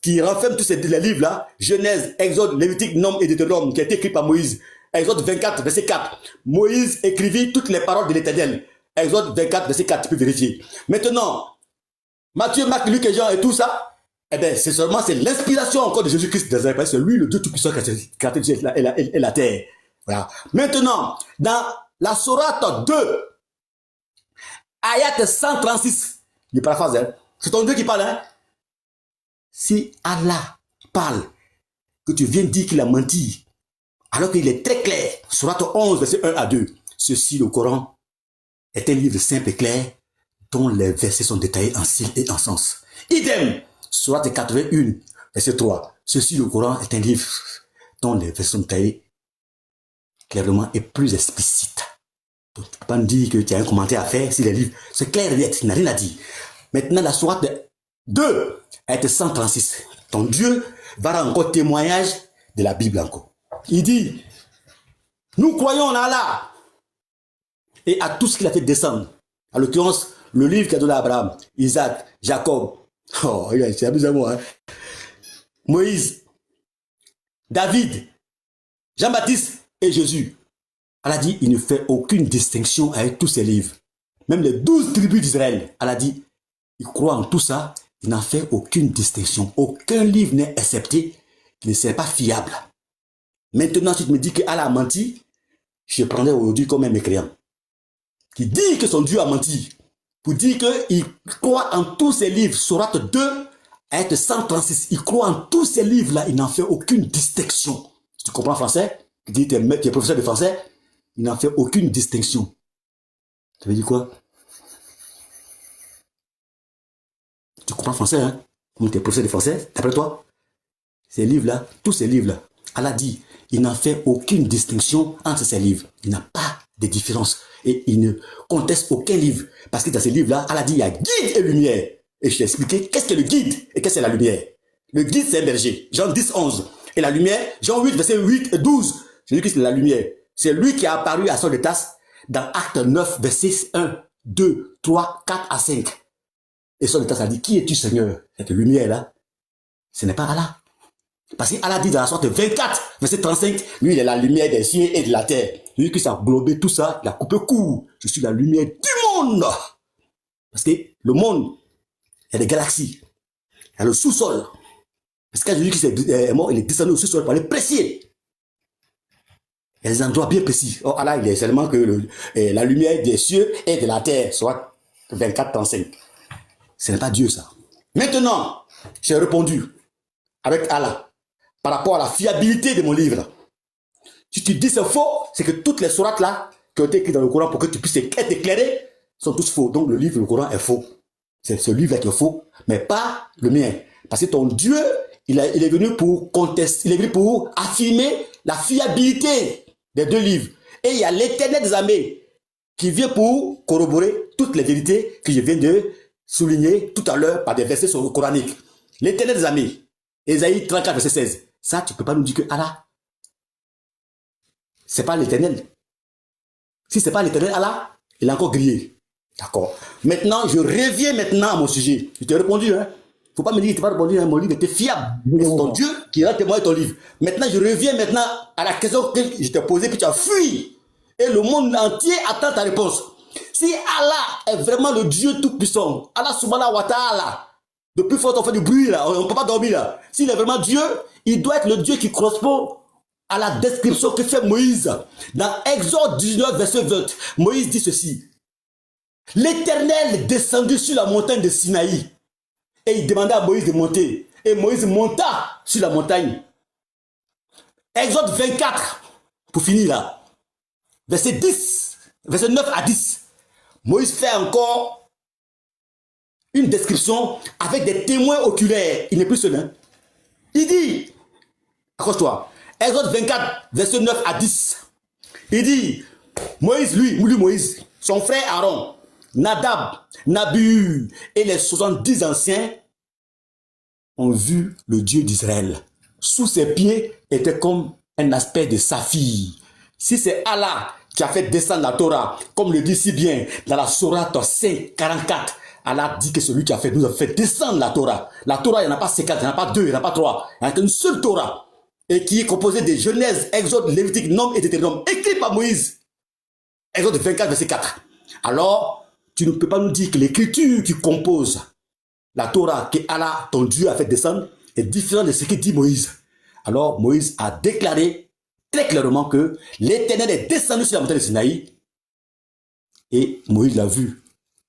qui renferme tous les livres là, Genèse, Exode, Lévitique, Nombre et Deutéronome, qui a été écrit par Moïse. Exode 24, verset 4. Moïse écrivit toutes les paroles de l'Éternel. Exode 24, verset 4, tu peux vérifier. Maintenant, Matthieu, Marc, Luc et Jean et tout ça, eh bien, c'est l'inspiration encore de Jésus-Christ. C'est lui, le Dieu Tout-Puissant qui a créé Dieu et la terre. Voilà. Maintenant, dans la Sourate 2, ayat 136, il paraphrase, hein. C'est ton Dieu qui parle, hein. Si Allah parle, que tu viens dire qu'il a menti, alors qu'il est très clair, Sourate 11, verset 1 à 2, ceci, le Coran, est un livre simple et clair, dont les versets sont détaillés en style et en sens. Idem, Sourate 81, verset 3, ceci, le Coran, est un livre dont les versets sont détaillés clairement et plus explicite. Donc, tu ne peux pas me dire que tu as un commentaire à faire si les livres, c'est clair et net, il n'a rien à dire. Maintenant, la Sourate 2, ayat 136, ton Dieu va rendre encore témoignage de la Bible encore. Il dit, nous croyons en Allah et à tout ce qu'il a fait descendre. En l'occurrence, le livre qu'il a donné à Abraham, Isaac, Jacob, oh, c'est amusant, hein? Moïse, David, Jean-Baptiste et Jésus. Allah dit, il ne fait aucune distinction avec tous ces livres. Même les 12 tribus d'Israël, Allah dit, il croit en tout ça, il n'en fait aucune distinction. Aucun livre n'est accepté qui ne serait pas fiable. Maintenant, si tu me dis que Allah a menti, je prendrai aujourd'hui comme un mécréant qui dit que son Dieu a menti pour dire qu'il croit en tous ces livres. Sourate 2, ayat 136, il croit en tous ces livres-là, il n'en fait aucune distinction. Si tu comprends français, tu dis que tu es professeur de français, il n'en fait aucune distinction. Ça veut dire quoi? Tu comprends français, hein? Comme tu es professeur de français, d'après toi, ces livres-là, tous ces livres-là, Allah dit, il n'en fait aucune distinction entre ces livres. Il n'a pas de différence. Et il ne conteste aucun livre. Parce que dans ces livres-là, Allah dit, il y a guide et lumière. Et je t'ai expliqué qu'est-ce que le guide et qu'est-ce que la lumière. Le guide, c'est un berger. Jean 10, 11. Et la lumière, Jean 8, verset 8 et 12. Je dis que c'est la lumière. C'est lui qui a apparu à son état dans Acte 9, verset 1, 2, 3, 4 à 5. Et son état, ça dit, qui es-tu, Seigneur? Cette lumière-là, ce n'est pas Allah. Parce qu'Allah dit dans la sorte 24, verset 35, lui, il est la lumière des cieux et de la terre. Lui qui s'est englobé tout ça, il a coupé court. Je suis la lumière du monde. Parce que le monde, il y a des galaxies. Il y a le sous-sol. Parce que Jésus qui est mort, il est descendu au sous-sol pour aller prêcher. Il y a des endroits bien précis. Oh, Allah, il est seulement que la lumière des cieux et de la terre, soit 24, 35. Ce n'est pas Dieu, ça. Maintenant, j'ai répondu avec Allah par rapport à la fiabilité de mon livre. Si tu dis c'est faux, c'est que toutes les sourates là qui ont été écrites dans le Coran pour que tu puisses être éclairé sont tous faux. Donc le livre, le Coran est faux. C'est ce livre-là qui est faux, mais pas le mien. Parce que ton Dieu, il est venu pour contester, il est venu pour affirmer la fiabilité des deux livres. Et il y a l'Éternel des armées qui vient pour corroborer toutes les vérités que je viens de souligner tout à l'heure par des versets coraniques. L'Éternel des armées, Ésaïe 34, verset 16. Ça, tu ne peux pas nous dire que Allah, c'est pas l'Éternel. Si c'est pas l'Éternel, Allah, il a encore grillé. D'accord. Maintenant, je reviens maintenant à mon sujet. Je t'ai répondu, hein. Faut pas me dire que tu n'as pas répondu, hein. Mon livre était fiable. C'est ton Dieu qui rend témoin de ton livre. Maintenant, je reviens maintenant à la question que je t'ai posée, puis tu as fui. Et le monde entier attend ta réponse. Si Allah est vraiment le Dieu tout-puissant, Allah subhanahu wa ta'ala, depuis fort on fait du bruit là, on ne peut pas dormir là. S'il est vraiment Dieu, il doit être le Dieu qui correspond à la description que fait Moïse. Dans Exode 19, verset 20, Moïse dit ceci. L'Éternel descendit sur la montagne de Sinaï et il demanda à Moïse de monter. Et Moïse monta sur la montagne. Exode 24, pour finir là, verset 10, verset 9 à 10. Moïse fait encore une description avec des témoins oculaires. Il n'est plus seul. Hein? Il dit, accroche-toi, Exode 24, verset 9 à 10. Il dit, Moïse, Moïse, son frère Aaron, Nadab, Nabihu et les 70 anciens ont vu le Dieu d'Israël. Sous ses pieds était comme un aspect de saphir. Si c'est Allah qui a fait descendre la Torah, comme le dit si bien dans la Sourate 5, 44, Allah dit que celui qui a fait, nous a fait descendre la Torah. La Torah, il n'y en a pas 50, il n'y en a pas 2, il n'y en a pas 3. Il n'y a qu'une seule Torah. Et qui est composée de Genèse, Exode, Lévitique, Nombre et Deutéronome, écrit par Moïse. Exode 24, verset 4. Alors, tu ne peux pas nous dire que l'écriture qui compose la Torah que Allah, ton Dieu, a fait descendre est différente de ce que dit Moïse. Alors, Moïse a déclaré très clairement que l'Éternel est descendu sur la montagne de Sinaï et Moïse l'a vu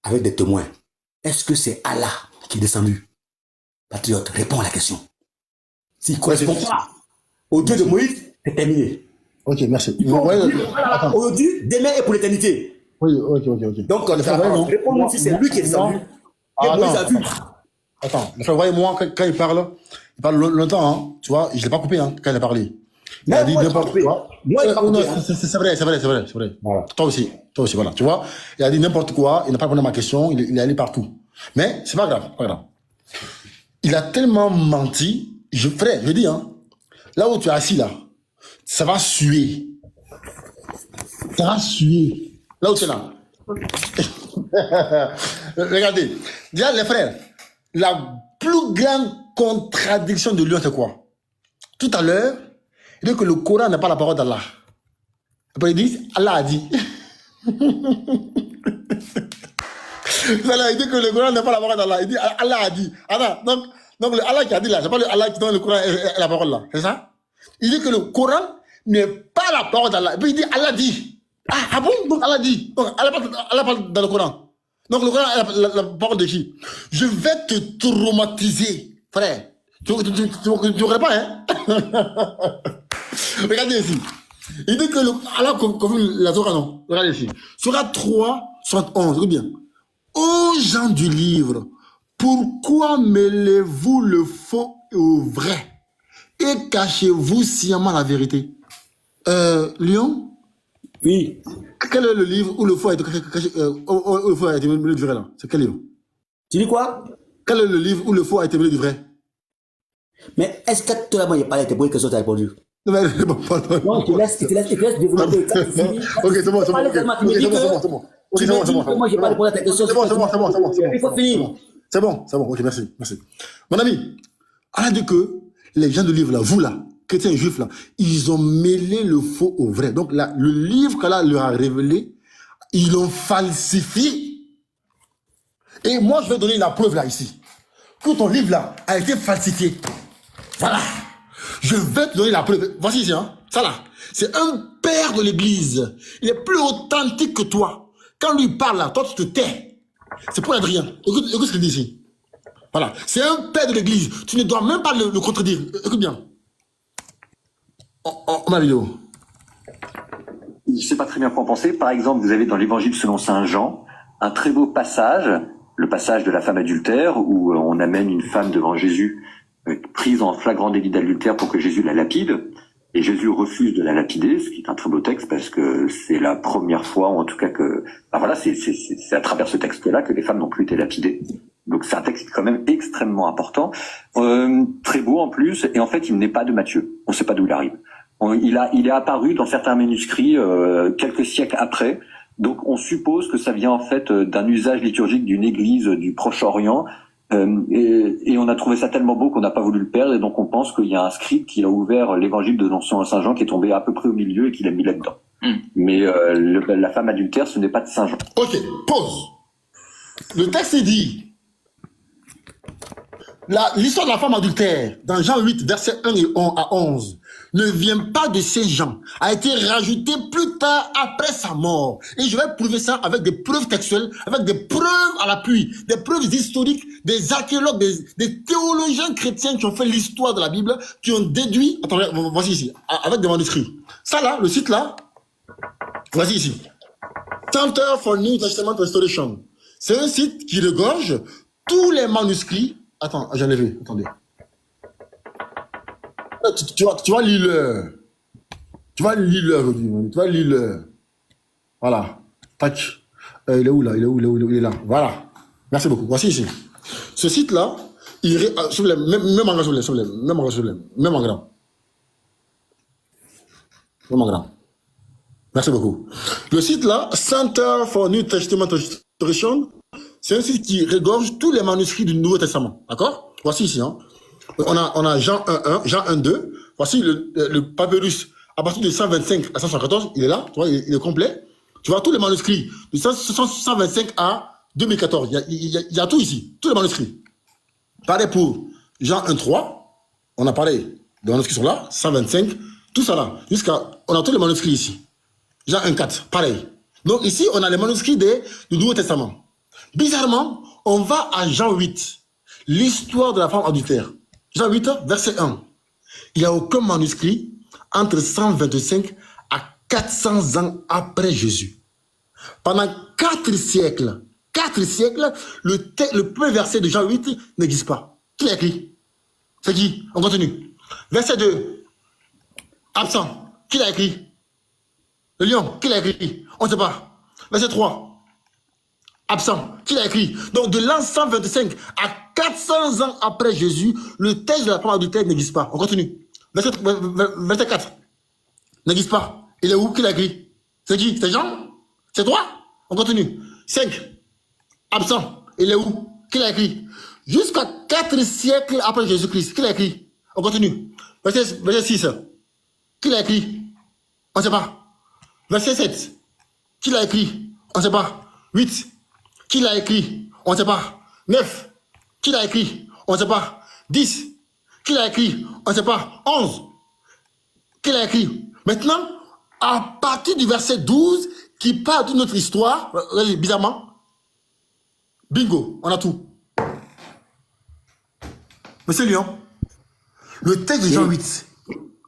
avec des témoins. Est-ce que c'est Allah qui est descendu? Patriote, réponds à la question. S'il ne correspond pas au Dieu de Moïse, c'est terminé. Ok, merci. Aujourd'hui, demain et pour l'éternité. Oui, ok. Donc, réponds-moi si c'est lui qui est descendu. Que Moïse a vu. Attends, voyez-moi, quand il parle longtemps, hein, tu vois, je ne l'ai pas coupé hein, quand il a parlé. Il a dit n'importe quoi. Moi, c'est vrai. Voilà. Toi aussi, voilà. Tu vois, il a dit n'importe quoi, il n'a pas répondu à ma question, il est allé partout. Mais c'est pas grave. Il a tellement menti, frère, je dis, hein, là où tu es assis, là, ça va suer. Là où tu es là. Regardez, déjà les frères, la plus grande contradiction de Lyon, c'est quoi? Tout à l'heure, il dit que le Coran n'est pas la parole d'Allah. Après, il dit, Allah a dit. Il dit que le Coran n'est pas la parole d'Allah. Il dit, Allah a dit. Donc le Allah qui a dit là, c'est pas le Allah qui donne le Coran et la parole là. C'est ça? Il dit que le Coran n'est pas la parole d'Allah. Et puis il dit, Allah dit. Ah bon? Donc Allah dit. Donc Allah parle dans le Coran. Donc le Coran est la parole de qui? Je vais te traumatiser, frère. Tu ne connais pas, hein? Regardez ici. Il dit que Allah confirme la Torah, non? Regardez ici. Surah 3, 71, regardez bien. Ô gens du livre, pourquoi mêlez-vous le faux au vrai et cachez-vous sciemment la vérité? Lyon? Oui. Quel est le livre où le faux a été caché, le faux a été mêlé du vrai là? C'est quel livre? Tu dis quoi? Quel est le livre où le faux a été mêlé du vrai? Mais est-ce que toi, moi, j'ai parlé, tes bonnes questions, tu as répondu? Non, mais non, tu laisses développer. Ok, c'est bon. Moi, j'ai pas répondu à ta question. C'est bon. Il faut finir. C'est bon, ok, merci. Mon ami, on a dit que les gens du livre là, vous là, chrétiens et juifs là, ils ont mêlé le faux au vrai. Donc là, le livre qu'Allah leur a révélé, ils l'ont falsifié. Et moi, je vais donner la preuve là, ici. Que ton livre là a été falsifié. Voilà. Je vais te donner la preuve. Voici ici, hein. Ça là. C'est un père de l'église. Il est plus authentique que toi. Quand lui parle là, toi tu te tais. C'est pour Adrien. Écoute ce qu'il dit ici. Voilà. C'est un père de l'église. Tu ne dois même pas le contredire. Écoute bien. On a la vidéo. Je ne sais pas très bien quoi en penser. Par exemple, vous avez dans l'évangile selon saint Jean un très beau passage, le passage de la femme adultère, où on amène une femme devant Jésus prise en flagrant délit d'adultère pour que Jésus la lapide. Et Jésus refuse de la lapider, ce qui est un très beau texte parce que c'est la première fois, ou en tout cas que, voilà, c'est à travers ce texte-là que les femmes n'ont plus été lapidées. Donc c'est un texte quand même extrêmement important, très beau en plus, et en fait il n'est pas de Matthieu. On ne sait pas d'où il arrive. Il est apparu dans certains manuscrits quelques siècles après. Donc on suppose que ça vient en fait d'un usage liturgique d'une église du Proche-Orient. Et on a trouvé ça tellement beau qu'on n'a pas voulu le perdre, et donc on pense qu'il y a un scribe qui a ouvert l'évangile de Saint Jean qui est tombé à peu près au milieu et qui l'a mis là-dedans. Mais la femme adultère, ce n'est pas de Saint Jean. Ok, pause. Le texte dit, l'histoire de la femme adultère, dans Jean 8, versets 1 à 11, ne vient pas de ces gens, a été rajouté plus tard après sa mort. Et je vais prouver ça avec des preuves textuelles, avec des preuves à l'appui, des preuves historiques, des archéologues, des théologiens chrétiens qui ont fait l'histoire de la Bible, qui ont déduit, attendez, voici ici, avec des manuscrits. Ça là, le site là, voici ici. Center for New Testament Restoration. C'est un site qui regorge tous les manuscrits. Attends, j'en ai vu, attendez. Tu vas lire l'heure. Tu vas lire l'heure aujourd'hui. Tu vas lire l'heure. Voilà. Tac. Il est où là? Il est là. Voilà. Merci beaucoup. Voici ici. Ce site-là, même en grand. Merci beaucoup. Le site-là, Center for New Testament Restoration, c'est un site qui regorge tous les manuscrits du Nouveau Testament. D'accord? Voici ici, hein. On a Jean 1.1, Jean 1.2. Voici le papyrus à partir de 125 à 114. Il est là, tu vois, il est complet. Tu vois tous les manuscrits de 125 à 2014. Il y a tout ici, tous les manuscrits. Pareil pour Jean 1.3. On a parlé des manuscrits sont là, 125, tout ça là. On a tous les manuscrits ici. Jean 1.4, pareil. Donc ici, on a les manuscrits du Nouveau Testament. Bizarrement, on va à Jean 8. L'histoire de la femme adultère. Jean 8, verset 1. Il n'y a aucun manuscrit entre 125 à 400 ans après Jésus. Pendant 4 siècles, le premier verset de Jean 8 n'existe pas. Qui l'a écrit? C'est qui? On continue. Verset 2. Absent. Qui l'a écrit? Le lion. Qui l'a écrit? On ne sait pas. Verset 3. Absent. Qui l'a écrit? Donc de l'an 125 à 400 ans après Jésus, le texte de la femme adultère n'existe pas. On continue. Verset 4. N'existe pas. Il est où? Qui l'a écrit? C'est qui? C'est Jean? C'est toi? On continue. 5. Absent. Il est où? Qui l'a écrit? Jusqu'à 4 siècles après Jésus-Christ. Qui l'a écrit? On continue. Verset 6. Qui l'a écrit? On ne sait pas. Verset 7. Qui l'a écrit? On ne sait pas. 8. Qui l'a écrit? On ne sait pas. 9. Qui l'a écrit? On ne sait pas. 10. Qui l'a écrit? On ne sait pas. 11. Qui l'a écrit? Maintenant, à partir du verset 12, qui parle de notre histoire, bizarrement, bingo, on a tout. Monsieur Lyon, le texte de Jean 8,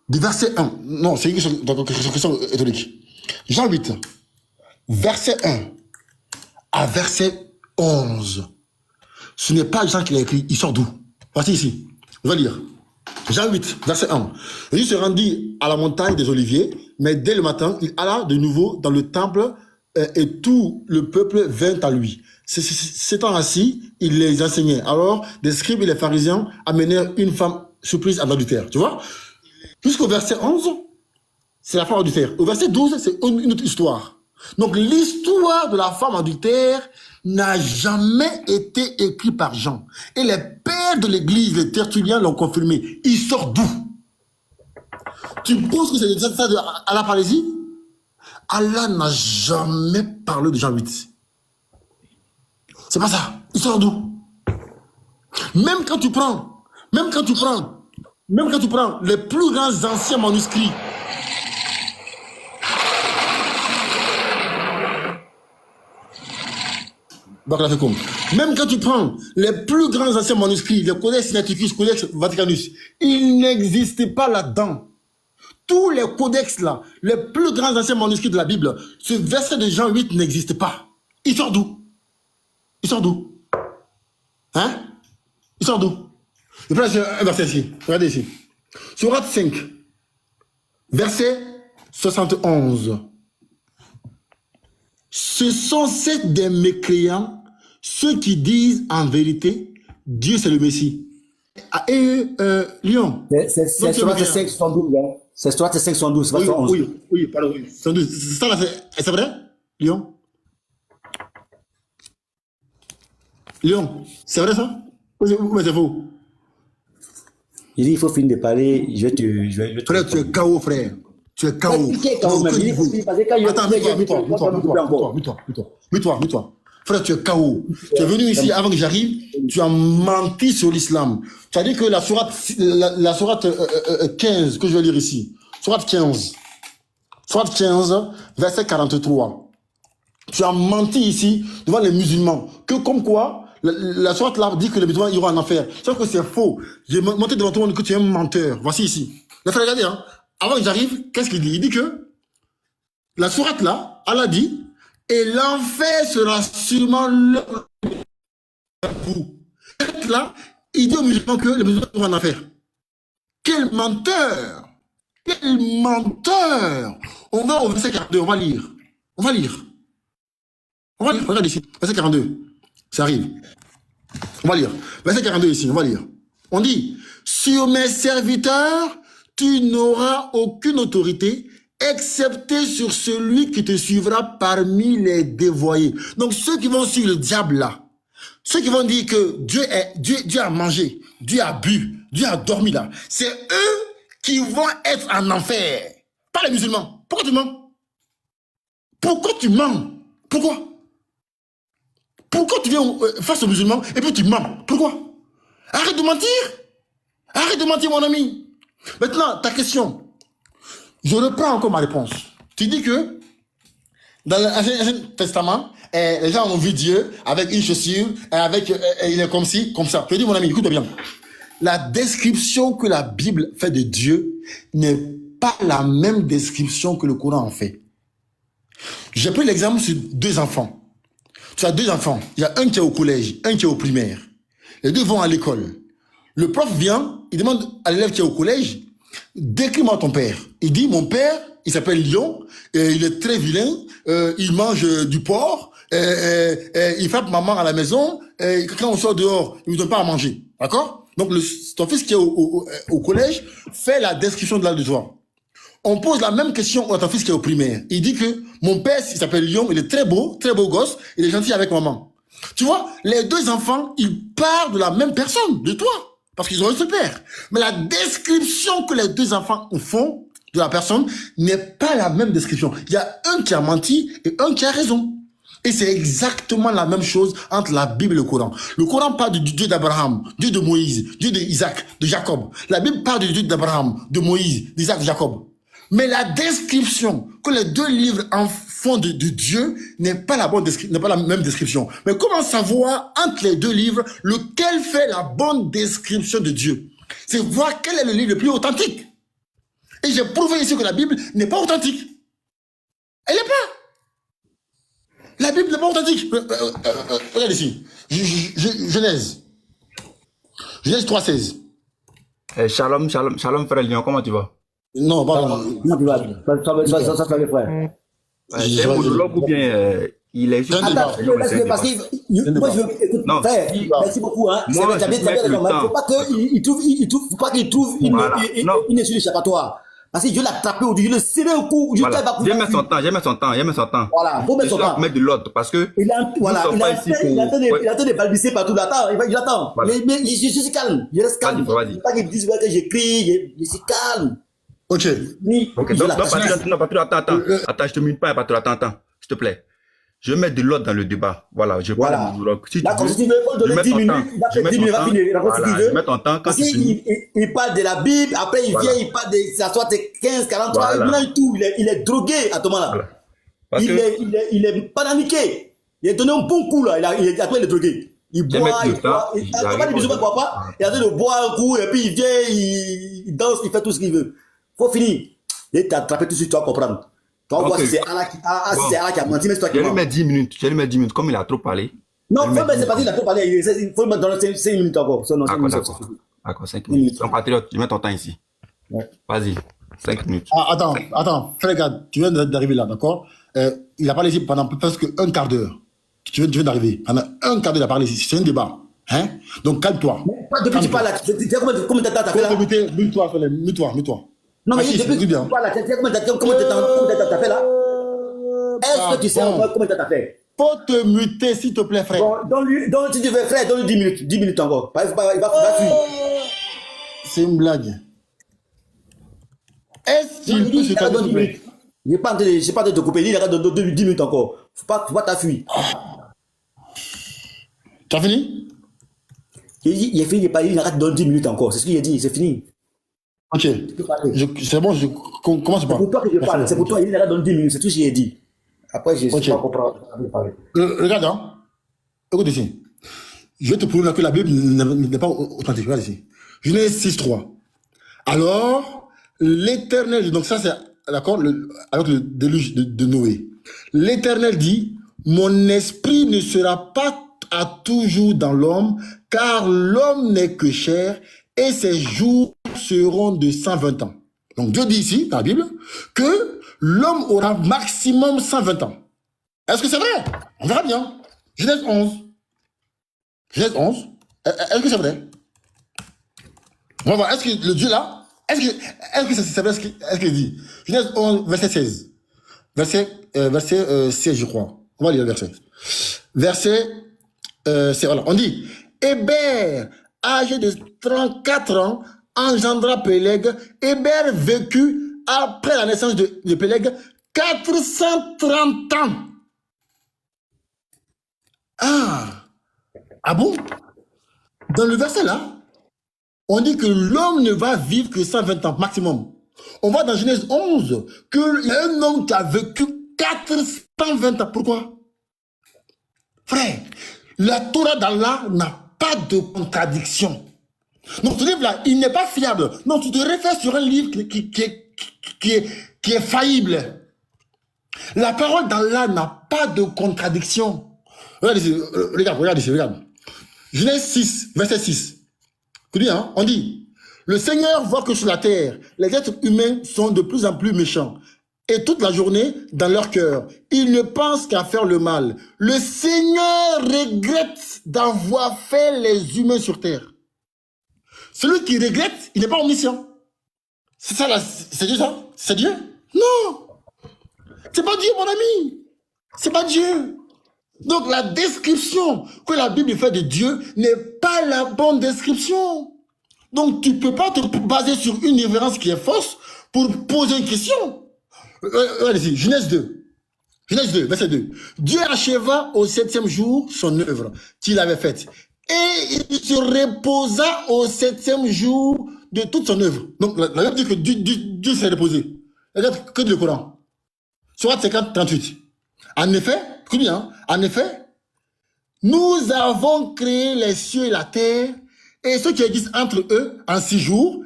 du verset 1, non, c'est une question catholique. Jean 8, verset 1 à verset 11. Ce n'est pas Jean qui l'a écrit, il sort d'où? Voici ici, je vais lire. Jean 8, verset 1. Jésus se rendit à la montagne des Oliviers, mais dès le matin, il alla de nouveau dans le temple et tout le peuple vint à lui. S'étant assis, il les enseignait. Alors, les scribes et les pharisiens amenèrent une femme surprise en adultère. Tu vois? Jusqu'au verset 11, c'est la femme adultère. Au verset 12, c'est une autre histoire. Donc, l'histoire de la femme adultère n'a jamais été écrite par Jean. Et les pères de l'église, les tertulliens, l'ont confirmé. Il sort d'où? Tu penses que c'est ça de Allah Palaisi? Allah n'a jamais parlé de Jean 8. C'est pas ça. Il sort d'où? Même quand tu prends les plus grands anciens manuscrits, même quand tu prends les plus grands anciens manuscrits, les Codex Sinaiticus, Codex Vaticanus, il n'existe pas là-dedans. Tous les codex là, les plus grands anciens manuscrits de la Bible, ce verset de Jean 8 n'existe pas. Il sort d'où? Il sort d'où? Hein? Il sort d'où? Je prends un verset ici. Regardez ici. Sourate 5, verset 71. Ce sont des mécréants, ceux qui disent en vérité, Dieu c'est le Messie. Et Lyon. C'est Sourate 5, 72. Hein? C'est Sourate 5, 72. C'est pas 11. Oui, pardon. 72. Ça là, c'est vrai, Lyon? Lyon, c'est vrai ça? Ou c'est faux? Il dit il faut finir de parler. Je vais te... Frère, tu es KO, frère. Tu es KO. Attends, mets-toi. Frère, tu es KO. Tu es venu ici avant que j'arrive, tu as menti sur l'islam. Tu as dit que la sourate 15, que je vais lire ici, sourate 15, verset 43. Tu as menti ici devant les musulmans, que comme quoi, la sourate là dit que les musulmans iront en enfer. Sauf que c'est faux. J'ai monté devant tout le monde que tu es un menteur. Voici ici. Les frères, regardez, hein. Avant que j'arrive, qu'est-ce qu'il dit? Il dit que la sourate là, Allah dit, et l'enfer sera sûrement leur vous. Là, il dit aux musulmans que les musulmans vont en enfer. Quel menteur! Quel menteur! On va au verset 42, on va lire. Regarde ici, verset 42. Ça arrive. On va lire. Verset 42 ici, on va lire. On dit, sur mes serviteurs, tu n'auras aucune autorité, excepté sur celui qui te suivra parmi les dévoyés. Donc ceux qui vont suivre le diable là, ceux qui vont dire que Dieu a mangé, Dieu a bu, Dieu a dormi là, c'est eux qui vont être en enfer. Pas les musulmans. Pourquoi tu mens? Pourquoi tu mens? Pourquoi? Pourquoi tu viens face aux musulmans et puis tu mens? Pourquoi? Arrête de mentir. Arrête de mentir, mon ami. Maintenant, ta question. Je reprends encore ma réponse. Tu dis que dans l'Ancien Testament, les gens ont vu Dieu avec une chaussure, il est comme ci, comme ça. Je te dis, mon ami, écoute bien. La description que la Bible fait de Dieu n'est pas la même description que le Coran en fait. J'ai pris l'exemple sur 2 enfants. Tu as 2 enfants. Il y a un qui est au collège, un qui est au primaire. Les 2 vont à l'école. Le prof vient, il demande à l'élève qui est au collège, décris-moi ton père. Il dit, mon père, il s'appelle Lion, il est très vilain, il mange du porc, il frappe maman à la maison, quand on sort dehors, il ne nous donne pas à manger. D'accord? Donc, ton fils qui est au collège fait la description de la devoir. On pose la même question à ton fils qui est au primaire. Il dit que mon père, il s'appelle Lion, il est très beau gosse, il est gentil avec maman. Tu vois, les 2 enfants, ils parlent de la même personne, de toi, parce qu'ils ont un seul père. Mais la description que les 2 enfants font de la personne n'est pas la même description. Il y a un qui a menti et un qui a raison. Et c'est exactement la même chose entre la Bible et le Coran. Le Coran parle du Dieu d'Abraham, Dieu de Moïse, Dieu d'Isaac, de Jacob. La Bible parle du Dieu d'Abraham, de Moïse, d'Isaac, de Jacob. Mais la description que les 2 livres en font de Dieu n'est pas la même description. Mais comment savoir entre les 2 livres lequel fait la bonne description de Dieu? C'est voir quel est le livre le plus authentique. Et j'ai prouvé ici que la Bible n'est pas authentique. Elle n'est pas. La Bible n'est pas authentique. Regarde ici. Genèse 3,16. Shalom, frère Lion, comment tu vas? Non, pardon. Non, tu vas. Ça, les frères. C'est un monologue ou bien il est juste... Attends, parce que moi, je veux... Écoute, Non, frère, si- merci beaucoup. Hein. Moi, T'as bien je mets raison. le Il ne faut temps. pas qu'il trouve Voilà. Non. une issue d'échappatoire. Parce que Dieu l'a attrapé aujourd'hui, je le serré au cou. Dieu Voilà. va J'ai mis son temps, j'ai mis son temps. Voilà, faut mettre son Je dois temps. mettre de l'ordre parce que Il est en train de balbutier partout. Il attend. Voilà. Mais je suis calme. Je reste calme. Vas-y. Pas qu'il dise que j'écris. Je suis calme. Ok. Ok, donc, attends, je te mute pas, Patron, attends, s'il te plaît. Je vais mettre de l'ordre dans le débat. Voilà, je parle Voilà. de monologue. Si Là, comme veux, si tu veux je donner mets 10 ton minutes, temps. il va Je faire mets 10 ton minutes, il va temps. finir. Il raconte ce qu'il Voilà, veut. je mets ton temps quand Parce tu finis. qu'il parle de la Bible, après il Voilà. vient, il parle de ça soit 15, 43, Voilà. il mélange tout. Il est drogué à ce moment-là. Voilà. Parce que Il est bananiqué. Il a donné un bon coup là. Après il est drogué. Il boit, mettre il le boit. temps, Après les bisous ne boit pas. Il est en train de boire un coup et puis il vient, il danse, il fait tout ce qu'il veut. Faut finir. Il t'a attrapé tout de suite, tu vas comprendre. Tu vas voir si c'est Allah qui a menti, mais c'est toi qui je lui mens. mets 10 minutes. Comme il a trop parlé. Non, c'est parce qu'il a trop parlé. Il faut le mettre dans 5 minutes encore. Sinon, 5 minutes, D'accord. D'accord, 5 minutes. Ton patriote, je mets ton temps ici. Ouais. Vas-y, 5 minutes. Ah, attends, frère, regarde, tu viens d'arriver là, d'accord? Il a parlé ici pendant presque un quart d'heure. Tu viens d'arriver. Pendant un quart d'heure, il a parlé ici. C'est un débat. Hein? Donc, calme-toi. Depuis que tu parles là, tu sais combien de temps t'as fait là? Mute-toi. Non, mais Assis, depuis que tu bien. parles là, tu sais combien de temps t'as fait là? Est-ce que tu sais encore combien de temps t'as fait? Faut te muter, s'il te plaît, frère. Bon, si tu veux, frère, donne-lui 10 minutes. 10 minutes encore. Il va fuir. C'est une blague. Est-ce qu'il peut se calmer, s'il te plaît? Je n'ai pas en train de te couper. Il arrête de 10 minutes encore. Faut pas t'affuir. Tu as fini? Il est fini de parler, il arrête de 10 minutes encore. C'est ce qu'il a dit, c'est fini. Ok. C'est bon, commence C'est pas. pour toi que je parle. C'est pour toi, il arrête de 10 minutes. C'est tout ce qu'il a dit. Après, je ne Ok. sais pas comprendre. Regarde, hein. Écoute ici. Je vais te prouver que la Bible n'est pas authentique. Regarde ici. Genèse 6.3. Alors, l'Éternel, donc ça c'est, d'accord, avec le déluge de Noé. L'Éternel dit, mon esprit ne sera pas à toujours dans l'homme, car l'homme n'est que chair, et ses jours seront de 120 ans. Donc Dieu dit ici, dans la Bible, que l'homme aura maximum 120 ans. Est-ce que c'est vrai? On verra bien. Genèse 11. Genèse 11. Est-ce que c'est vrai? On va voir. Est-ce que le Dieu là, est-ce que c'est vrai ce qu'il dit? Genèse 11, verset 16. Verset 16, je crois. On va lire le verset. Verset, voilà. On dit, Héber, âgé de 34 ans, engendra Péleg. Héber vécut après la naissance de Péleg 430 ans. Ah bon? Dans le verset là, on dit que l'homme ne va vivre que 120 ans maximum. On voit dans Genèse 11 qu'il y a un homme qui a vécu 420 ans. Pourquoi? Frère, la Torah d'Allah n'a pas de contradiction. Donc ce livre-là, il n'est pas fiable. Non, tu te réfères sur un livre qui est faillible. La parole d'Allah n'a pas de contradiction. Regarde ici, regarde ici, regarde. Genèse 6, verset 6. Tu dis, hein, on dit, le Seigneur voit que sur la terre, les êtres humains sont de plus en plus méchants. Et toute la journée, dans leur cœur, ils ne pensent qu'à faire le mal. Le Seigneur regrette d'avoir fait les humains sur terre. Celui qui regrette, il n'est pas omniscient. C'est ça, c'est Dieu ça? C'est Dieu? Non! C'est pas Dieu, mon ami! C'est pas Dieu! Donc la description que la Bible fait de Dieu n'est pas la bonne description. Donc tu ne peux pas te baser sur une référence qui est fausse pour poser une question. Allez-y, Genèse 2. Genèse 2, verset 2. Dieu acheva au 7e jour son œuvre qu'il avait faite. Et il se reposa au 7e jour de toute son œuvre. Donc la Bible dit que Dieu s'est reposé. Regarde que dit le Coran. Surat 50, 38. En effet, écoute bien, en effet, nous avons créé les cieux et la terre et ce qui existe entre eux en 6 jours,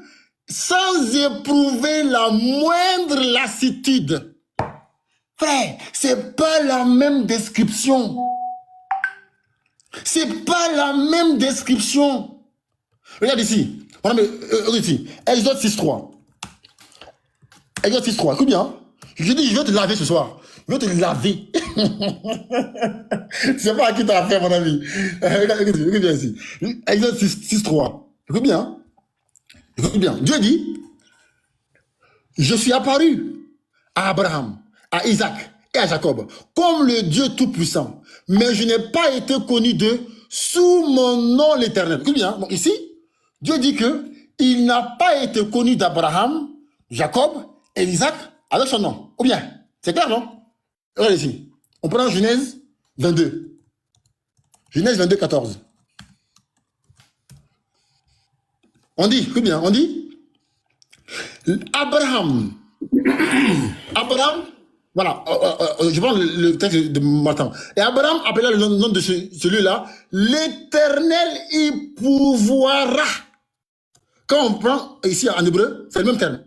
sans éprouver la moindre lassitude. Frère, c'est pas la même description. C'est pas la même description. Regarde ici. Regarde ici. Exode 6.3. Exode 6.3. Écoute bien. Je dis, je vais te laver ce soir. Je vais te laver. Tu sais pas à qui t'as affaire, mon ami. Écoute bien ici. Exode 6.3. Écoute bien. Écoute bien. Dieu dit, je suis apparu à Abraham, à Isaac et à Jacob comme le Dieu Tout-Puissant. Mais je n'ai pas été connu d'eux sous mon nom l'Éternel. Écoute bien. Donc ici, Dieu dit que il n'a pas été connu d'Abraham, Jacob et Isaac avec son nom. Ou bien, c'est clair, non? Regardez ici. On prend Genèse 22. Genèse 22, 14. On dit, écoute bien, on dit, Abraham, voilà, je prends le texte de Martin. Et Abraham appela le nom de celui-là, l'Éternel y pourvoira. Quand on prend ici en hébreu, c'est le même terme.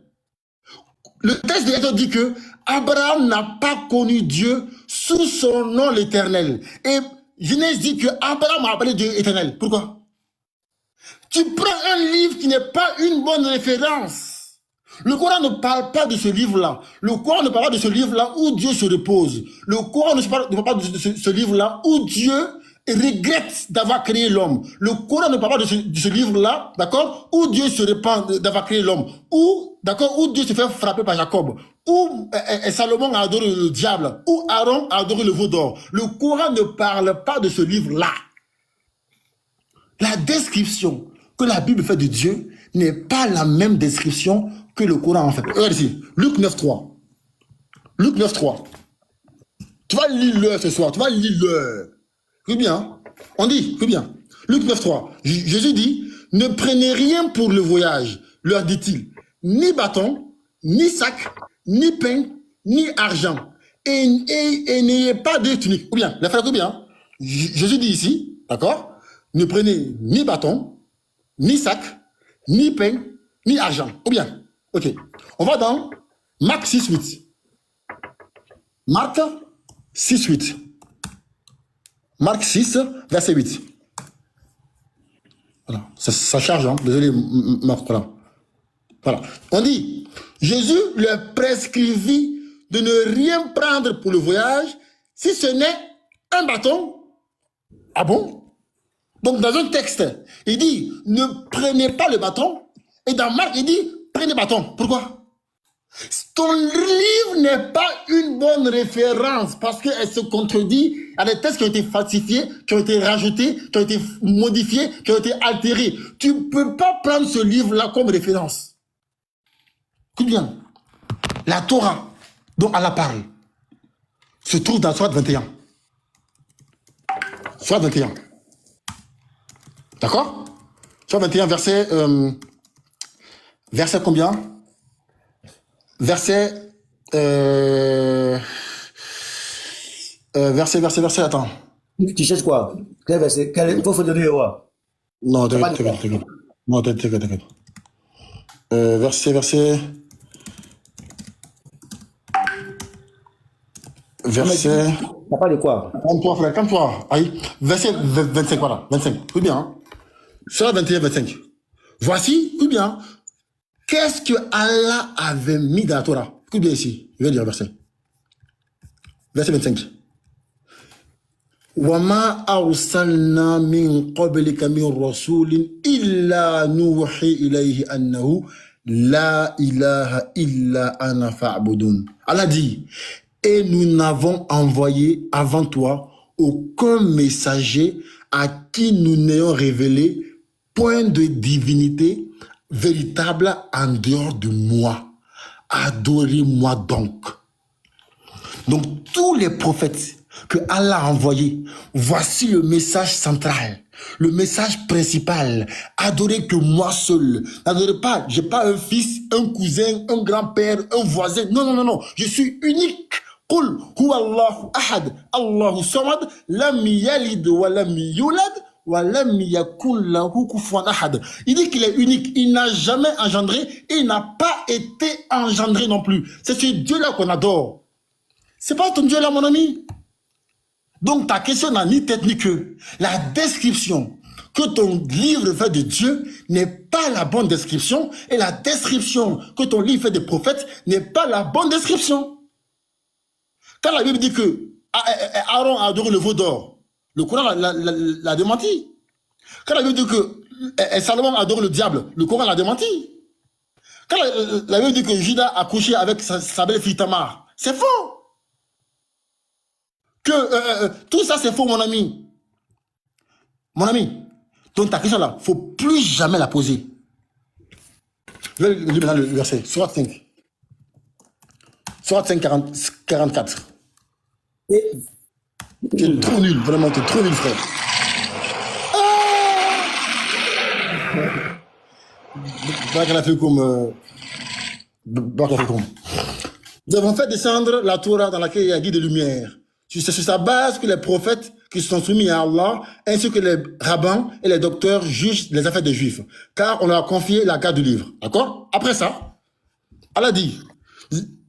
Le texte de l'Exode dit que Abraham n'a pas connu Dieu sous son nom l'Éternel. Et Genèse dit que Abraham a appelé Dieu Éternel. Pourquoi? Tu prends un livre qui n'est pas une bonne référence. Le Coran ne parle pas de ce livre-là. Le Coran ne parle pas de ce livre-là où Dieu se repose. Le Coran ne parle pas de ce livre-là où Dieu regrette d'avoir créé l'homme. Le Coran ne parle pas de ce livre-là, d'accord, où Dieu se repent d'avoir créé l'homme. Où, d'accord, où Dieu se fait frapper par Jacob. Où Salomon a adoré le diable. Où Aaron a adoré le veau d'or. Le Coran ne parle pas de ce livre-là. La description que la Bible fait de Dieu n'est pas la même description que le Coran en fait. Regarde ici, Luc 9.3. Luc 9.3. Tu vas lire-le ce soir, tu vas lire-le. Écoute bien, on dit, écoute bien. Luc 9.3. Jésus dit, ne prenez rien pour le voyage, leur dit-il. Ni bâton, ni sac, ni pain, ni argent. Et n'ayez pas de tunique. Ou bien, la frère, écoute bien. Jésus dit ici, d'accord, ne prenez ni bâton, ni sac, ni pain, ni argent. Ou bien, ok. On va dans Marc 6.8. Marc 6.8. Marc 6, verset 8. Voilà. Ça charge, hein. Désolé, Marc. Voilà. Voilà. On dit, Jésus leur prescrivit de ne rien prendre pour le voyage, si ce n'est un bâton. Ah bon? Donc, dans un texte, il dit, ne prenez pas le bâton. Et dans Marc, il dit, prenez le bâton. Pourquoi? Ton livre n'est pas une bonne référence parce qu'elle se contredit. Il y a des textes qui ont été falsifiés, qui ont été rajoutés, qui ont été modifiés, qui ont été altérés. Tu ne peux pas prendre ce livre-là comme référence. Écoute bien. La Torah dont Allah parle se trouve dans Surat 21. Surat 21. D'accord? Surat 21, verset combien? Verset, attends. Tu cherches quoi? Quel verset? Il faut donner le roi. Non, t'inquiète. Non, t'inquiète. Verset. T'as pas de quoi? Calme-toi, frère, calme-toi. Aïe. Verset 25, voilà. 25. Oui bien. Hein? Sur 21, 25. Voici, oui bien. Qu'est-ce que Allah avait mis dans la Torah? Écoute bien ici. Je vais lire le verset. Verset 25. وَمَا أَرْسَلْنَا مِنْ قَبْلِكَ مِنْ رَسُولٍ إِلَّا نُوحِي إِلَيْهِ أَنَّهُ لَا إِلَهَ إِلَّا أَنَا فَاعْبُدُونِ. Allah dit, et nous n'avons envoyé avant toi aucun messager à qui nous n'ayons révélé point de divinité véritable en dehors de moi. Adorez-moi donc. Donc tous les prophètes que Allah a envoyés, voici le message central, le message principal. Adorez que moi seul. N'adorez pas, j'ai pas un fils, un cousin, un grand-père, un voisin. Non. Je suis unique. Qul huwa Allahu ahad, Allahu samad, lam yalid wa lam yulad wa lam yakun lahu kufuwan ahad. Il dit qu'il est unique, il n'a jamais engendré et il n'a pas été engendré non plus. C'est ce Dieu-là qu'on adore. C'est pas ton Dieu là, mon ami. Donc ta question n'a ni tête ni queue. La description que ton livre fait de Dieu n'est pas la bonne description et la description que ton livre fait des prophètes n'est pas la bonne description. Quand la Bible dit que Aaron a adoré le veau d'or, le Coran l'a démenti. Quand la Bible dit que Salomon a adoré le diable, le Coran l'a démenti. Quand la Bible dit que Judas a couché avec sa belle-fille Tamar, c'est faux. Tout ça c'est faux, mon ami. Mon ami, donc ta question là, il ne faut plus jamais la poser. Je vais lire maintenant le verset, Sourate 5. Sourate 5, 44. Tu es trop nul, vraiment, tu es trop nul, frère. Nous avons fait descendre la Torah dans laquelle il y a guide de lumière. C'est sur sa base que les prophètes qui sont soumis à Allah, ainsi que les rabbins et les docteurs jugent les affaires des Juifs, car on leur a confié la garde du livre. D'accord? Après ça, Allah dit,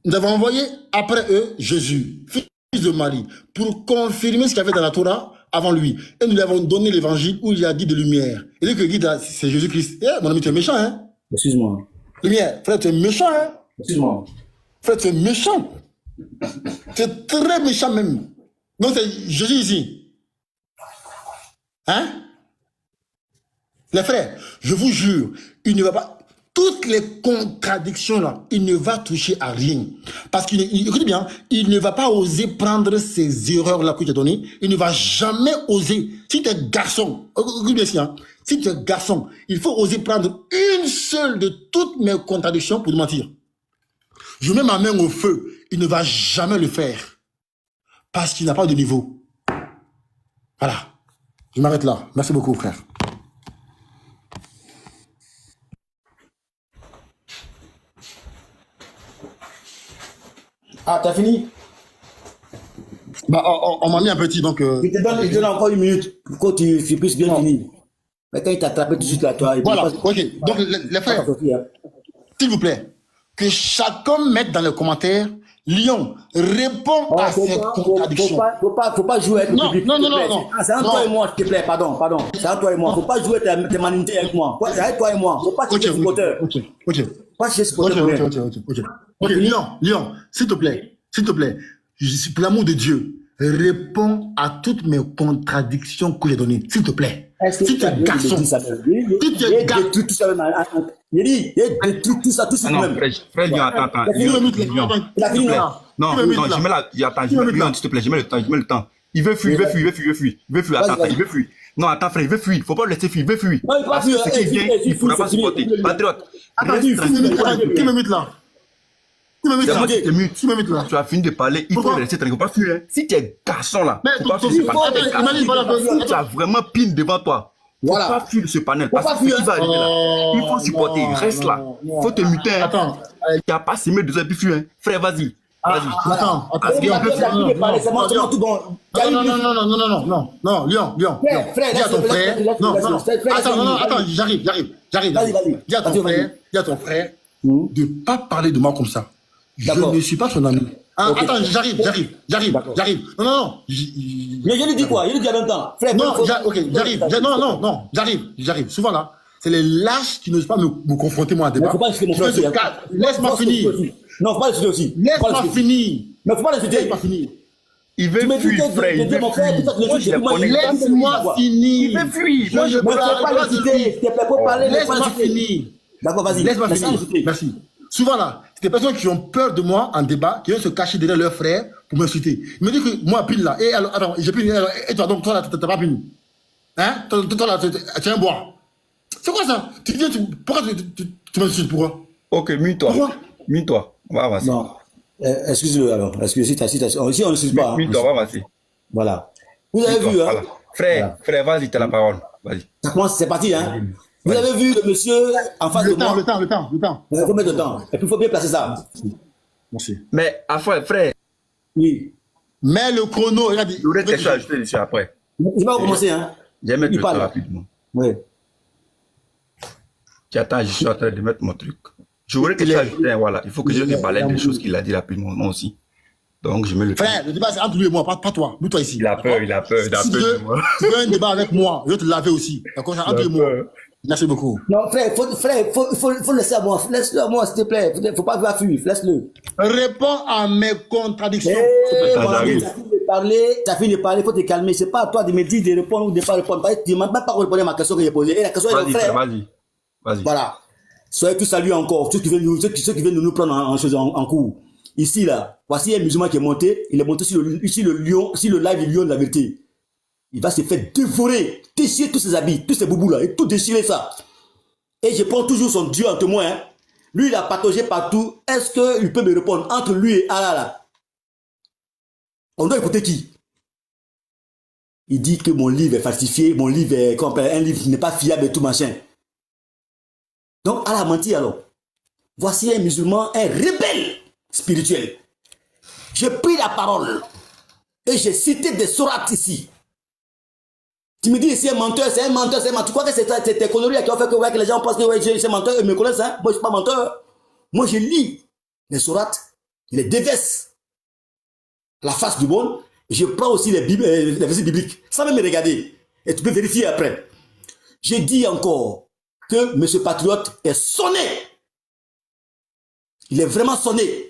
nous avons envoyé après eux Jésus, fils de Marie, pour confirmer ce qu'il y avait dans la Torah avant lui. Et nous lui avons donné l'évangile où il y a guide de lumière. Et dit que guide, c'est Jésus-Christ. Eh, mon ami, tu es méchant, hein? Excuse-moi. Lumière, frère, tu es méchant, hein? Excuse-moi. Frère, tu es méchant. Tu es très méchant même. Donc c'est Jésus ici. Hein? Les frères, je vous jure, il ne va pas... Toutes les contradictions là, il ne va toucher à rien. Parce qu'il, écoutez bien, il ne va pas oser prendre ces erreurs là que j'ai données. Il ne va jamais oser. Si tu es garçon, écoutez bien ici, hein, si tu es garçon, il faut oser prendre une seule de toutes mes contradictions pour mentir. Je mets ma main au feu, il ne va jamais le faire. Parce qu'il n'a pas de niveau. Voilà. Je m'arrête là. Merci beaucoup, frère. Ah, t'as fini? Bah, on m'a mis un petit, donc... Il te donne encore une minute pour que tu puisses bien finir. Mais quand il t'a attrapé tout de suite là, toi... Voilà, ok. Donc, les frères, s'il vous plaît, que chacun mette dans les commentaires, Lyon répond à ces contradictions. Faut pas jouer avec le public. Non. C'est entre toi et moi, s'il te plaît, pardon. C'est entre toi et moi. Faut pas jouer tes manités avec moi. C'est avec toi et moi. Faut pas chercher supporter. Ok. Pas chercher supporter. Ok, Lyon, s'il te plaît, pour l'amour de Dieu, réponds à toutes mes contradictions que j'ai données, s'il te plaît. Si tu es garçon, si tu es garçon, tout ça même. Il dit, tout ça même. Frère, Lyon, attends. Non, je mets là. Attends, Lyon, s'il te plaît, je mets le temps. Il veut fuir. Attends, il veut fuir. Non, attends, frère, il veut fuir. Faut pas le laisser fuir, il veut fuir. Non, il va fuir. Ce qui vient, il ne faudra pas supporter. Patriote. Attends, qui me met là? Tu as fini de parler, il faut le laisser tranquille, il ne faut pas fuir. Si tu es garçon là, il ne faut pas fuir ce panel. Si tu as vraiment pile devant toi, il ne faut pas fuir ce panel. Parce que ce qui va arriver là, il faut supporter, reste là. Il faut te muter. Tu n'as pas semé 2 heures puis fuir. Frère, vas-y. Attends, Parce que la parler, c'est moi tout bon. Non, Lion. Frère, Dis à ton frère. Non. Attends, j'arrive. Dis à ton frère de ne pas parler de moi comme ça. Je ne suis pas son ami. Attends, j'arrive. Non. Mais je lui dis quoi? Je lui dis en même temps. Frère, non, j'arrive. Non, j'arrive. Souvent là, c'est les lâches qui n'osent pas me confronter moi à débat. Faut pas insulter mon frère. Laisse-moi finir. Non, faut pas l'insulter aussi. Laisse-moi finir. Mais faut pas l'insulter. Il veut fuir, frère. Il veut fuir. Moi, je connais. Laisse-moi finir. Il veut fuir. Moi, je ne peux pas l'insulter. Faut parler. Laisse-moi finir. D'accord, vas-y. Laisse-moi finir. Merci. Souvent là, c'est des personnes qui ont peur de moi en débat, qui vont se cacher derrière leurs frères pour m'insulter. Ils me disent que moi, pile là, et alors, attends, j'ai pile, et toi, donc, toi là, t'as pas pile. Hein? Toi là, tu es un bois. C'est quoi ça? Pourquoi tu m'insultes? Pourquoi? Ok, mute-toi. On va avancer. Non. Excuse-le alors. Excuse-moi, si on ne suit pas. Mute-toi, on va avancer. Voilà. Vous avez vu, hein? Frère, vas-y, t'as la parole. Vas-y. Ça commence, c'est parti, hein? Vous avez vu le monsieur en face de moi? Le temps. Il faut mettre le temps. Et puis il faut bien placer ça. Merci. Mais, frère. Oui. Mais le chrono, regarde. Il y aurait quelque chose à ajouter dessus après. Il va recommencer, hein? Je vais mettre le temps rapidement. Oui. Tu attends, je suis en train de mettre mon truc. Je voudrais que tu ajoutes, voilà. Il faut que je te parle des choses qu'il a dit rapidement, moi aussi. Donc, je mets le temps. Frère, le débat, c'est entre lui et moi, pas toi. Nous, toi ici. Il a peur. Si tu veux un débat avec moi, je vais te laver aussi. D'accord? C'est entre lui et moi. Merci beaucoup. Non, frère, faut laisser à moi. Laisse-le à moi, s'il te plaît. Faut pas fuir. Laisse-le. Réponds à mes contradictions. T'as fini de parler, faut te calmer. C'est pas à toi de me dire de répondre ou de pas répondre. Tu m'as même pas répondre à ma question que j'ai posée. Et la question est frère. Vas-y. Voilà. Soyez tous salués encore. Ceux qui viennent de nous prendre en cours. Ici, là, voici un musulman qui est monté. Il est monté sur le live du lion de la vérité. Il va se faire dévorer, déchirer tous ses habits, tous ses boubous là, et tout déchirer ça. Et je prends toujours son Dieu en témoin. Hein. Lui, il a patogé partout. Est-ce qu'il peut me répondre entre lui et Allah là? On doit écouter qui? Il dit que mon livre est falsifié, mon livre est un livre qui n'est pas fiable et tout machin. Donc, Allah a menti alors. Voici un musulman, un rebelle spirituel. J'ai pris la parole et j'ai cité des sourates ici. Tu me dis, c'est un menteur. Tu crois que c'est tes conneries qui ont fait que les gens pensent que c'est un menteur, ils me connaissent, hein? Moi, je ne suis pas menteur. Moi, je lis les sourates, les déverse la face du monde, et je prends aussi les versets bibliques, sans même me regarder. Et tu peux vérifier après. J'ai dit encore que M. Patriote est sonné. Il est vraiment sonné.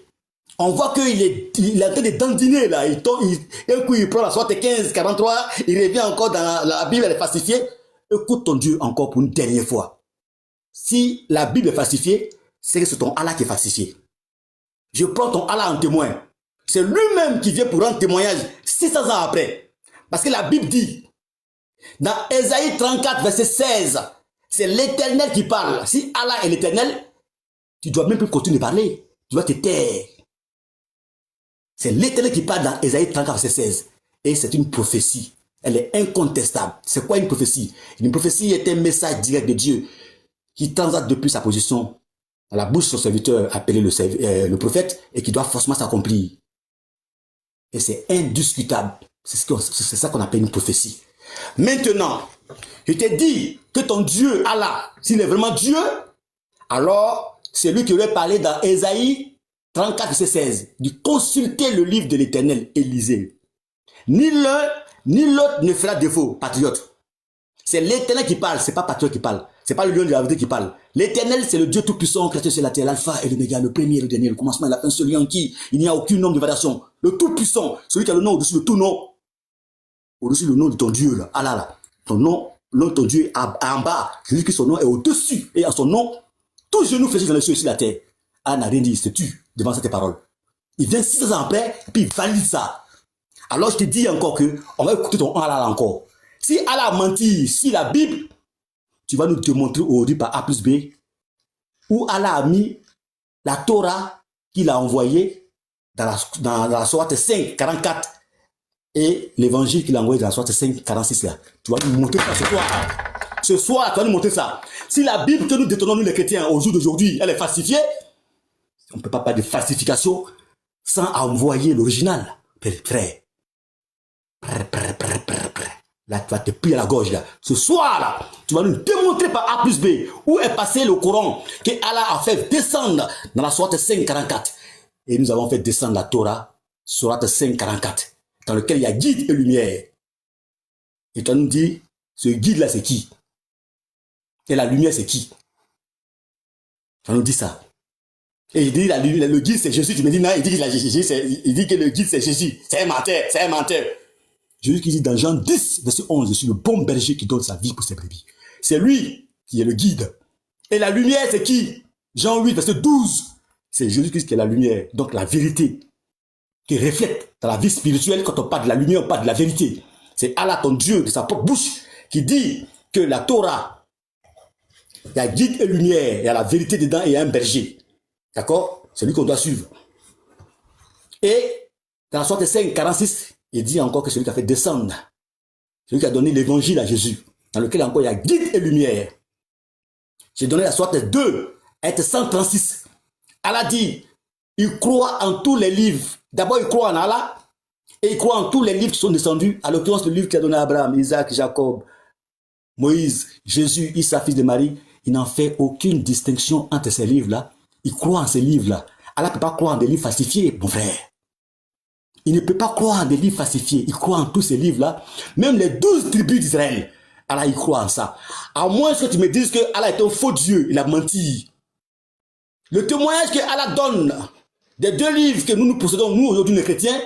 On voit qu'il est en train de dandiner là. Un coup, il prend la sorte 15, 43, il revient encore dans la Bible, elle est falsifiée. Écoute ton Dieu encore pour une dernière fois. Si la Bible est falsifiée, c'est que c'est ton Allah qui est falsifié. Je prends ton Allah en témoin. C'est lui-même qui vient pour rendre témoignage 600 ans après. Parce que la Bible dit, dans Ésaïe 34, verset 16, c'est l'Éternel qui parle. Si Allah est l'Éternel, tu ne dois même plus continuer de parler. Tu dois te taire. C'est l'Éternel qui parle dans Ésaïe 34, verset 16. Et c'est une prophétie. Elle est incontestable. C'est quoi une prophétie? Une prophétie est un message direct de Dieu qui transite depuis sa position dans la bouche de son serviteur appelé le prophète et qui doit forcément s'accomplir. Et c'est indiscutable. C'est ça qu'on appelle une prophétie. Maintenant, je te dis que ton Dieu, Allah, s'il est vraiment Dieu, alors c'est lui qui aurait parlé dans Ésaïe 34, verset 16, de consulter le livre de l'Éternel et lisez. Ni l'un, ni l'autre ne fera défaut, patriote. C'est l'Éternel qui parle, c'est pas patriote qui parle. C'est pas le lion de la vérité qui parle. L'Éternel, c'est le Dieu tout-puissant, créateur sur la terre, l'alpha et l'oméga, le premier et le dernier, le commencement et la fin, celui en qui il n'y a aucun nom de variation. Le tout-puissant, celui qui a le nom au-dessus de tout nom. Au-dessus du nom de ton Dieu, là. Allah, là. Ton nom, le nom de ton Dieu est en bas. Celui qui son nom est au-dessus. Et à son nom, tout genou fléchit dans les cieux et sur la terre. Allah n'a rien dit, il se tue devant cette parole. Il vient 6 ans après, puis il valide ça. Alors je te dis encore que, on va écouter ton Allah encore. Si Allah a menti, si la Bible, tu vas nous démontrer aujourd'hui par A plus B, où Allah a mis la Torah qu'il a envoyée dans la sourate 5, 44, et l'évangile qu'il a envoyé dans la sourate 5, 46 là. Tu vas nous montrer ça ce soir. Ce soir, tu vas nous montrer ça. Si la Bible que nous détenons, nous les chrétiens, au jour d'aujourd'hui, elle est falsifiée, on ne peut pas parler de falsification sans envoyer l'original, frère. Là, tu vas te plier à la gorge, là. Ce soir, là, tu vas nous démontrer par A plus B où est passé le Coran que Allah a fait descendre dans la sourate 544. Et nous avons fait descendre la Torah, sourate 544, dans lequel il y a guide et lumière. Et tu nous dis, ce guide-là, c'est qui? Et la lumière, c'est qui? Tu nous dis ça. Et il dit, le guide, c'est Jésus. Tu me dis, non, il dit que le guide, c'est Jésus. C'est un menteur, c'est un menteur. Jésus qui dit dans Jean 10, verset 11, je suis le bon berger qui donne sa vie pour ses brebis. C'est lui qui est le guide. Et la lumière, c'est qui? Jean 8, verset 12. C'est Jésus-Christ qui est la lumière. Donc la vérité qui reflète dans la vie spirituelle. Quand on parle de la lumière, on parle de la vérité. C'est Allah, ton Dieu, de sa propre bouche, qui dit que la Torah, il y a guide et lumière, il y a la vérité dedans et il y a un berger. D'accord? C'est lui qu'on doit suivre. Et dans la sourate 5, 46, il dit encore que celui qui a fait descendre, celui qui a donné l'évangile à Jésus, dans lequel encore il y a guide et lumière. J'ai donné la sourate 2, ayat 136. Allah dit, il croit en tous les livres. D'abord, il croit en Allah, et il croit en tous les livres qui sont descendus, à l'occurrence le livre qu'il a donné à Abraham, Isaac, Jacob, Moïse, Jésus, Issa, fils de Marie. Il n'en fait aucune distinction entre ces livres-là. Il croit en ces livres-là. Allah ne peut pas croire en des livres falsifiés, mon frère. Il ne peut pas croire en des livres falsifiés. Il croit en tous ces livres-là. Même les 12 tribus d'Israël, Allah, il croit en ça. À moins que tu me dises que Allah est un faux Dieu, il a menti. Le témoignage que Allah donne des 2 livres que nous possédons, nous, aujourd'hui, les chrétiens,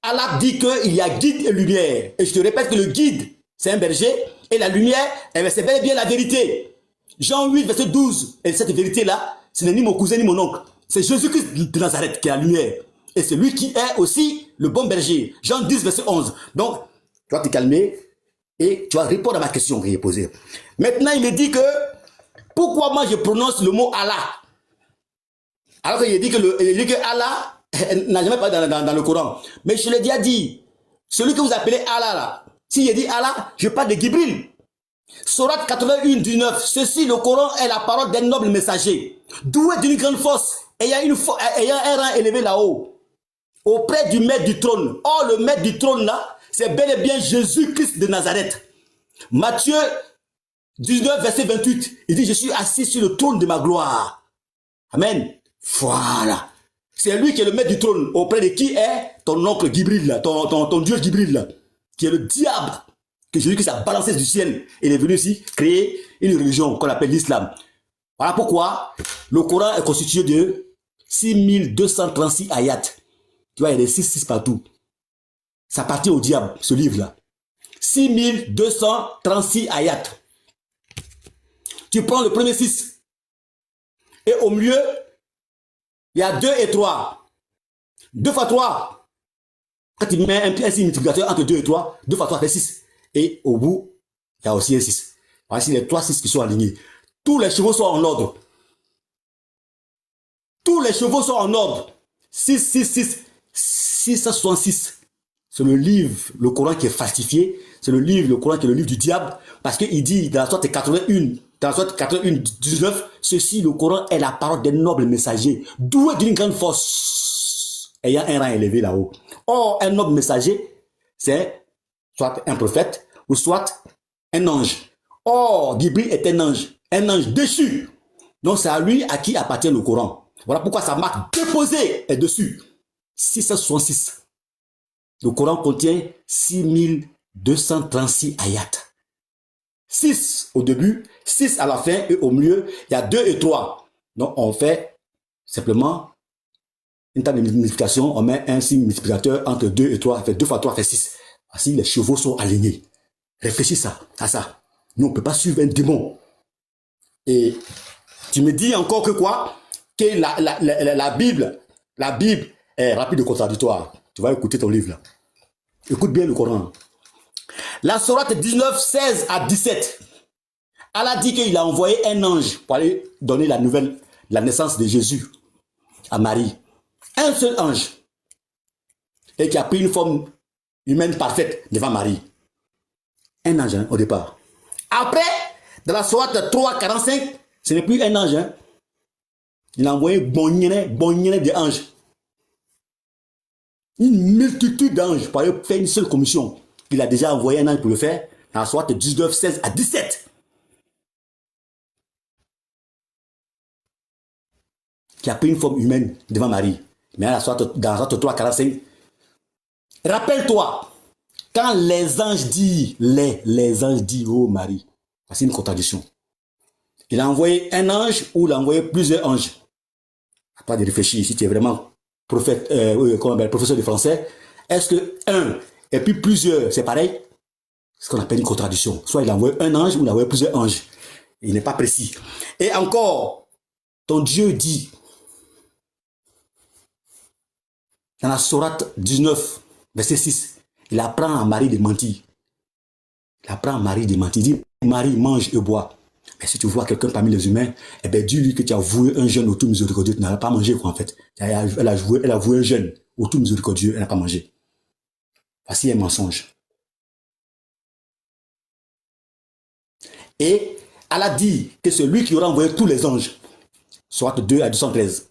Allah dit qu'il y a guide et lumière. Et je te répète que le guide, c'est un berger, et la lumière, c'est bel et bien la vérité. Jean 8, verset 12. Et cette vérité-là, ce n'est ni mon cousin ni mon oncle. C'est Jésus-Christ de Nazareth qui est la lumière. Et c'est lui qui est aussi le bon berger. Jean 10, verset 11. Donc, tu vas te calmer et tu vas répondre à ma question que j'ai posée. Maintenant, il me dit que, pourquoi moi je prononce le mot Allah? Alors qu'il dit que Allah n'a jamais parlé dans le Coran. Mais je l'ai déjà dit. Celui que vous appelez Allah là, s'il dit Allah, je parle de Gibril. Sourate 81, 19. Ceci, le Coran, est la parole d'un noble messager, doué d'une grande force, ayant un rang élevé là-haut, auprès du maître du trône. Or, le maître du trône là, c'est bel et bien Jésus-Christ de Nazareth. Matthieu 19, verset 28. Il dit, je suis assis sur le trône de ma gloire. Amen. Voilà. C'est lui qui est le maître du trône, auprès de qui est ton oncle Gibril là, ton Dieu Gibril là, qui est le diable. Que Jésus-Christ a balancé du ciel et il est venu ici créer une religion qu'on appelle l'islam. Voilà pourquoi le Coran est constitué de 6236 ayats. Tu vois, il y a des 6 partout. Ça appartient au diable, ce livre-là. 6236 ayats. Tu prends le premier 6. Et au milieu, il y a 2 et 3. 2 fois 3. Quand tu mets un signe multiplicateur entre 2 et 3, 2 fois 3 fait 6. Et au bout, il y a aussi un 6. Voici les 3 6 qui sont alignés. Tous les chevaux sont en ordre. Tous les chevaux sont en ordre. 6, 6, 6. 666. C'est le livre, le Coran qui est falsifié. C'est le livre, le Coran qui est le livre du diable. Parce qu'il dit dans la sourate 81, dans la sourate 81, 19, ceci, le Coran est la parole d'un noble messager, doué d'une grande force, ayant un rang élevé là-haut. Or, un noble messager, c'est soit un prophète, ou soit un ange. Or, Gibril est un ange déchu. Donc, c'est à lui à qui appartient le Coran. Voilà pourquoi sa marque déposée est dessus. 666. Le Coran contient 6236 ayats. 6 au début, 6 à la fin, et au milieu, il y a 2 et 3. Donc, on fait simplement une table de multiplication, on met un signe multiplicateur entre 2 et 3, fait 2 fois 3 fait 6. Ainsi, les chevaux sont alignés. Réfléchis à ça. Nous, on ne peut pas suivre un démon. Et tu me dis encore que quoi? Que la Bible est rapide et contradictoire. Tu vas écouter ton livre là. Écoute bien le Coran. La sourate 19, 16 à 17. Allah dit qu'il a envoyé un ange pour aller donner la nouvelle, la naissance de Jésus à Marie. Un seul ange. Et qui a pris une forme humaine parfaite devant Marie. Un ange au départ. Après, dans la sourate 3, 45, ce n'est plus un ange. Il a envoyé bonnier des anges. Une multitude d'anges pour aller faire une seule commission. Il a déjà envoyé un ange pour le faire. Dans la soirée de 19, 16 à 17. Qui a pris une forme humaine devant Marie. Mais dans la soirée 3, 45. Rappelle-toi, quand les anges disent, les anges disent, oh Marie, c'est une contradiction. Il a envoyé un ange ou il a envoyé plusieurs anges. À toi de réfléchir, si tu es vraiment prophète, professeur de français, est-ce que un et puis plusieurs, c'est pareil? C'est ce qu'on appelle une contradiction. Soit il a envoyé un ange ou il a envoyé plusieurs anges. Il n'est pas précis. Et encore, ton Dieu dit, dans la sourate 19, verset 6, il apprend à Marie de mentir. Il apprend à Marie de mentir. Il dit, Marie, mange et bois. Mais si tu vois quelqu'un parmi les humains, eh bien, dis-lui que tu as voué un jeûne au tout miséricordieux. Tu n'as pas mangé, quoi, en fait. Elle a voué un jeûne au tout miséricordieux. Elle n'a pas mangé. Voici un mensonge. Et elle a dit que c'est lui qui aura envoyé tous les anges. Sourate 2 à 213.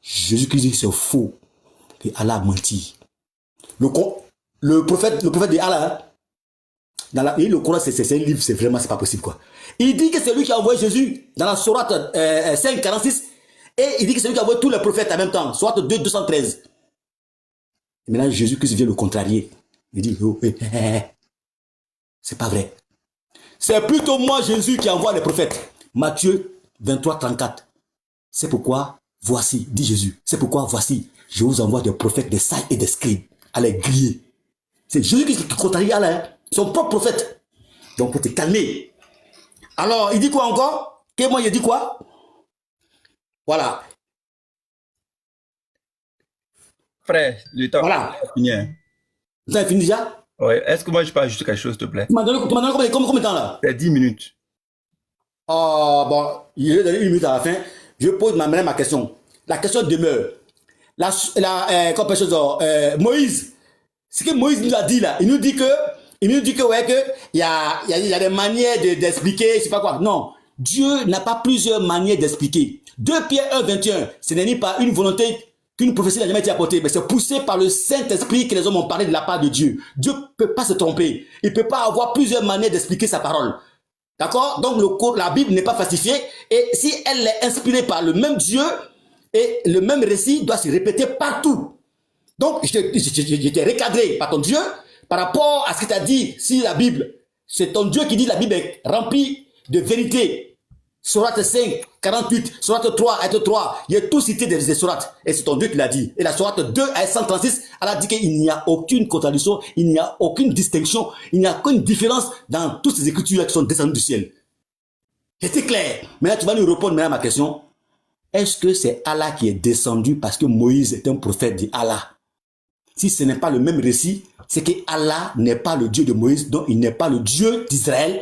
Jésus-Christ dit que c'est faux. Que Allah a menti. Le prophète de Allah, le Coran, c'est un livre, c'est vraiment, c'est pas possible, quoi. Il dit que c'est lui qui a envoyé Jésus dans la sourate 5, 46. Et il dit que c'est lui qui a envoyé tous les prophètes en même temps. Sourate 2, 213. Et maintenant, Jésus-Christ vient le contrarier. Il dit, oh, c'est pas vrai. C'est plutôt moi, Jésus, qui envoie les prophètes. Matthieu 23, 34. C'est pourquoi, voici, dit Jésus, c'est pourquoi, voici, je vous envoie des prophètes, des sages et des scribes à les griller. C'est Jésus qui contrarie Allah, hein, son propre prophète. Donc, pour te calmer. Alors, il dit quoi encore? Que moi, il dit quoi? Voilà. Frère, le temps est fini. Le temps est fini déjà? Ouais. Est-ce que moi, je peux ajouter quelque chose, s'il te plaît? Tu m'as donné combien de temps là? C'est 10 minutes. Oh, bon, il est donné 1 minute à la fin. Je pose ma question. La question demeure. Moïse, ce que Moïse nous a dit là, il nous dit que ouais, que il y a des manières d'expliquer, je sais pas quoi. Non, Dieu n'a pas plusieurs manières d'expliquer. 2 Pierre 1, 21, ce n'est ni pas une volonté qu'une prophétie n'a jamais été apportée, mais c'est poussé par le Saint-Esprit que les hommes ont parlé de la part de Dieu. Dieu ne peut pas se tromper. Il ne peut pas avoir plusieurs manières d'expliquer sa parole. D'accord? Donc la Bible n'est pas falsifiée, et si elle est inspirée par le même Dieu, et le même récit doit se répéter partout. Donc, j'étais recadré par ton Dieu par rapport à ce que tu as dit. Si la Bible, c'est ton Dieu qui dit la Bible est remplie de vérité. Sourate 5, 48, Sourate 3, ayat 3, il y a tout cité des sourates. Et c'est ton Dieu qui l'a dit. Et la Sourate 2, ayat 136, elle a dit qu'il n'y a aucune contradiction, il n'y a aucune distinction, il n'y a aucune différence dans toutes ces écritures qui sont descendues du ciel. C'était clair. Maintenant, tu vas nous répondre à ma question. Est-ce que c'est Allah qui est descendu parce que Moïse est un prophète d'Allah? Si ce n'est pas le même récit, c'est que Allah n'est pas le Dieu de Moïse, donc il n'est pas le Dieu d'Israël,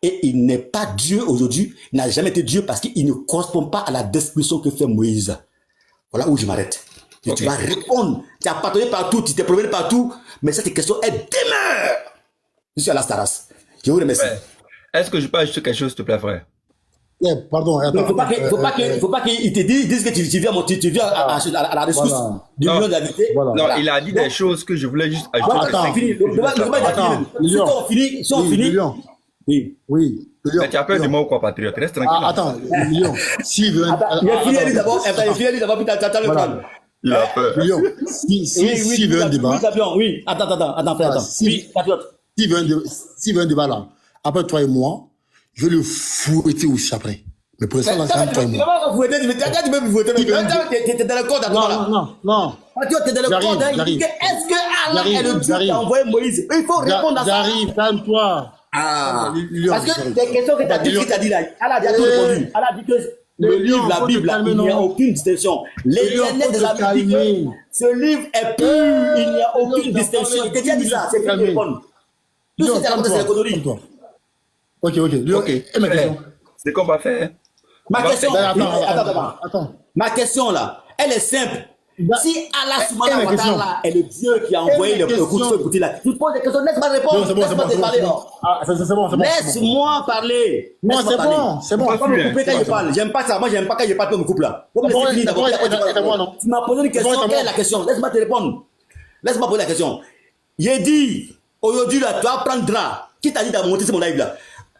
et il n'est pas Dieu aujourd'hui, il n'a jamais été Dieu parce qu'il ne correspond pas à la description que fait Moïse. Voilà où je m'arrête. Okay. Tu vas répondre. Tu as parlé partout, tu t'es promené partout, mais cette question, elle demeure. Je suis à la Staras. Je vous remercie. Ouais. Est-ce que je peux ajouter quelque chose, s'il te plaît, frère? Pardon, attends. Il faut pas qu'il te dise que tu viens à la ressource du million de la vérité. Voilà. Non, il a dit des choses que je voulais juste ajouter. Attends, si on finit. Oui. Mais tu as peur de moi ou quoi, patriote? Reste tranquille. Attends, Lyon. S'il veut. Il a fini d'abord, puis t'attends le temps. Il a peur. Lyon, s'il veut un débat. Oui, attends, frère, attends. Oui, patriote. S'il veut un débat là, après toi et moi, je vais le fouetter aussi après. Mais pour l'instant, là, c'est toi et moi. Tu peux me fouetter. T'es dans le code, Non. Patriote, t'es dans le code. Est-ce que Allah est le Dieu qui a envoyé Moïse? Il faut répondre à ça. J'arrive, calme-toi. Parce que les questions que tu as dit là, Allah a déjà tout répondu. Allah a dit que le livre, la Bible, il n'y a aucune distinction. L'éternel de la Bible dit que ce livre est pur, il n'y a aucune distinction. Il t'a déjà dit ça, c'est qu'il répond. Tout ce que tu as raconté, c'est la connerie. Ok. Et ma question? C'est qu'on va faire. Ma question, attends. Ma question là, elle est simple. Si Allah subhanahu wa ta'ala est le Dieu qui a envoyé le coup de feu là, tu poses des questions, laisse-moi répondre. Laisse-moi te parler. Laisse-moi parler. C'est bon. Pas me couper quand je parle. J'aime pas ça. Moi, j'aime pas quand je parle, qu'on me coupe là. Tu m'as posé une question. Quelle est la question? Laisse-moi te répondre. Laisse-moi poser la question. Il dit, aujourd'hui, là, tu vas prendre drap. Qui t'a dit de monter sur mon live là?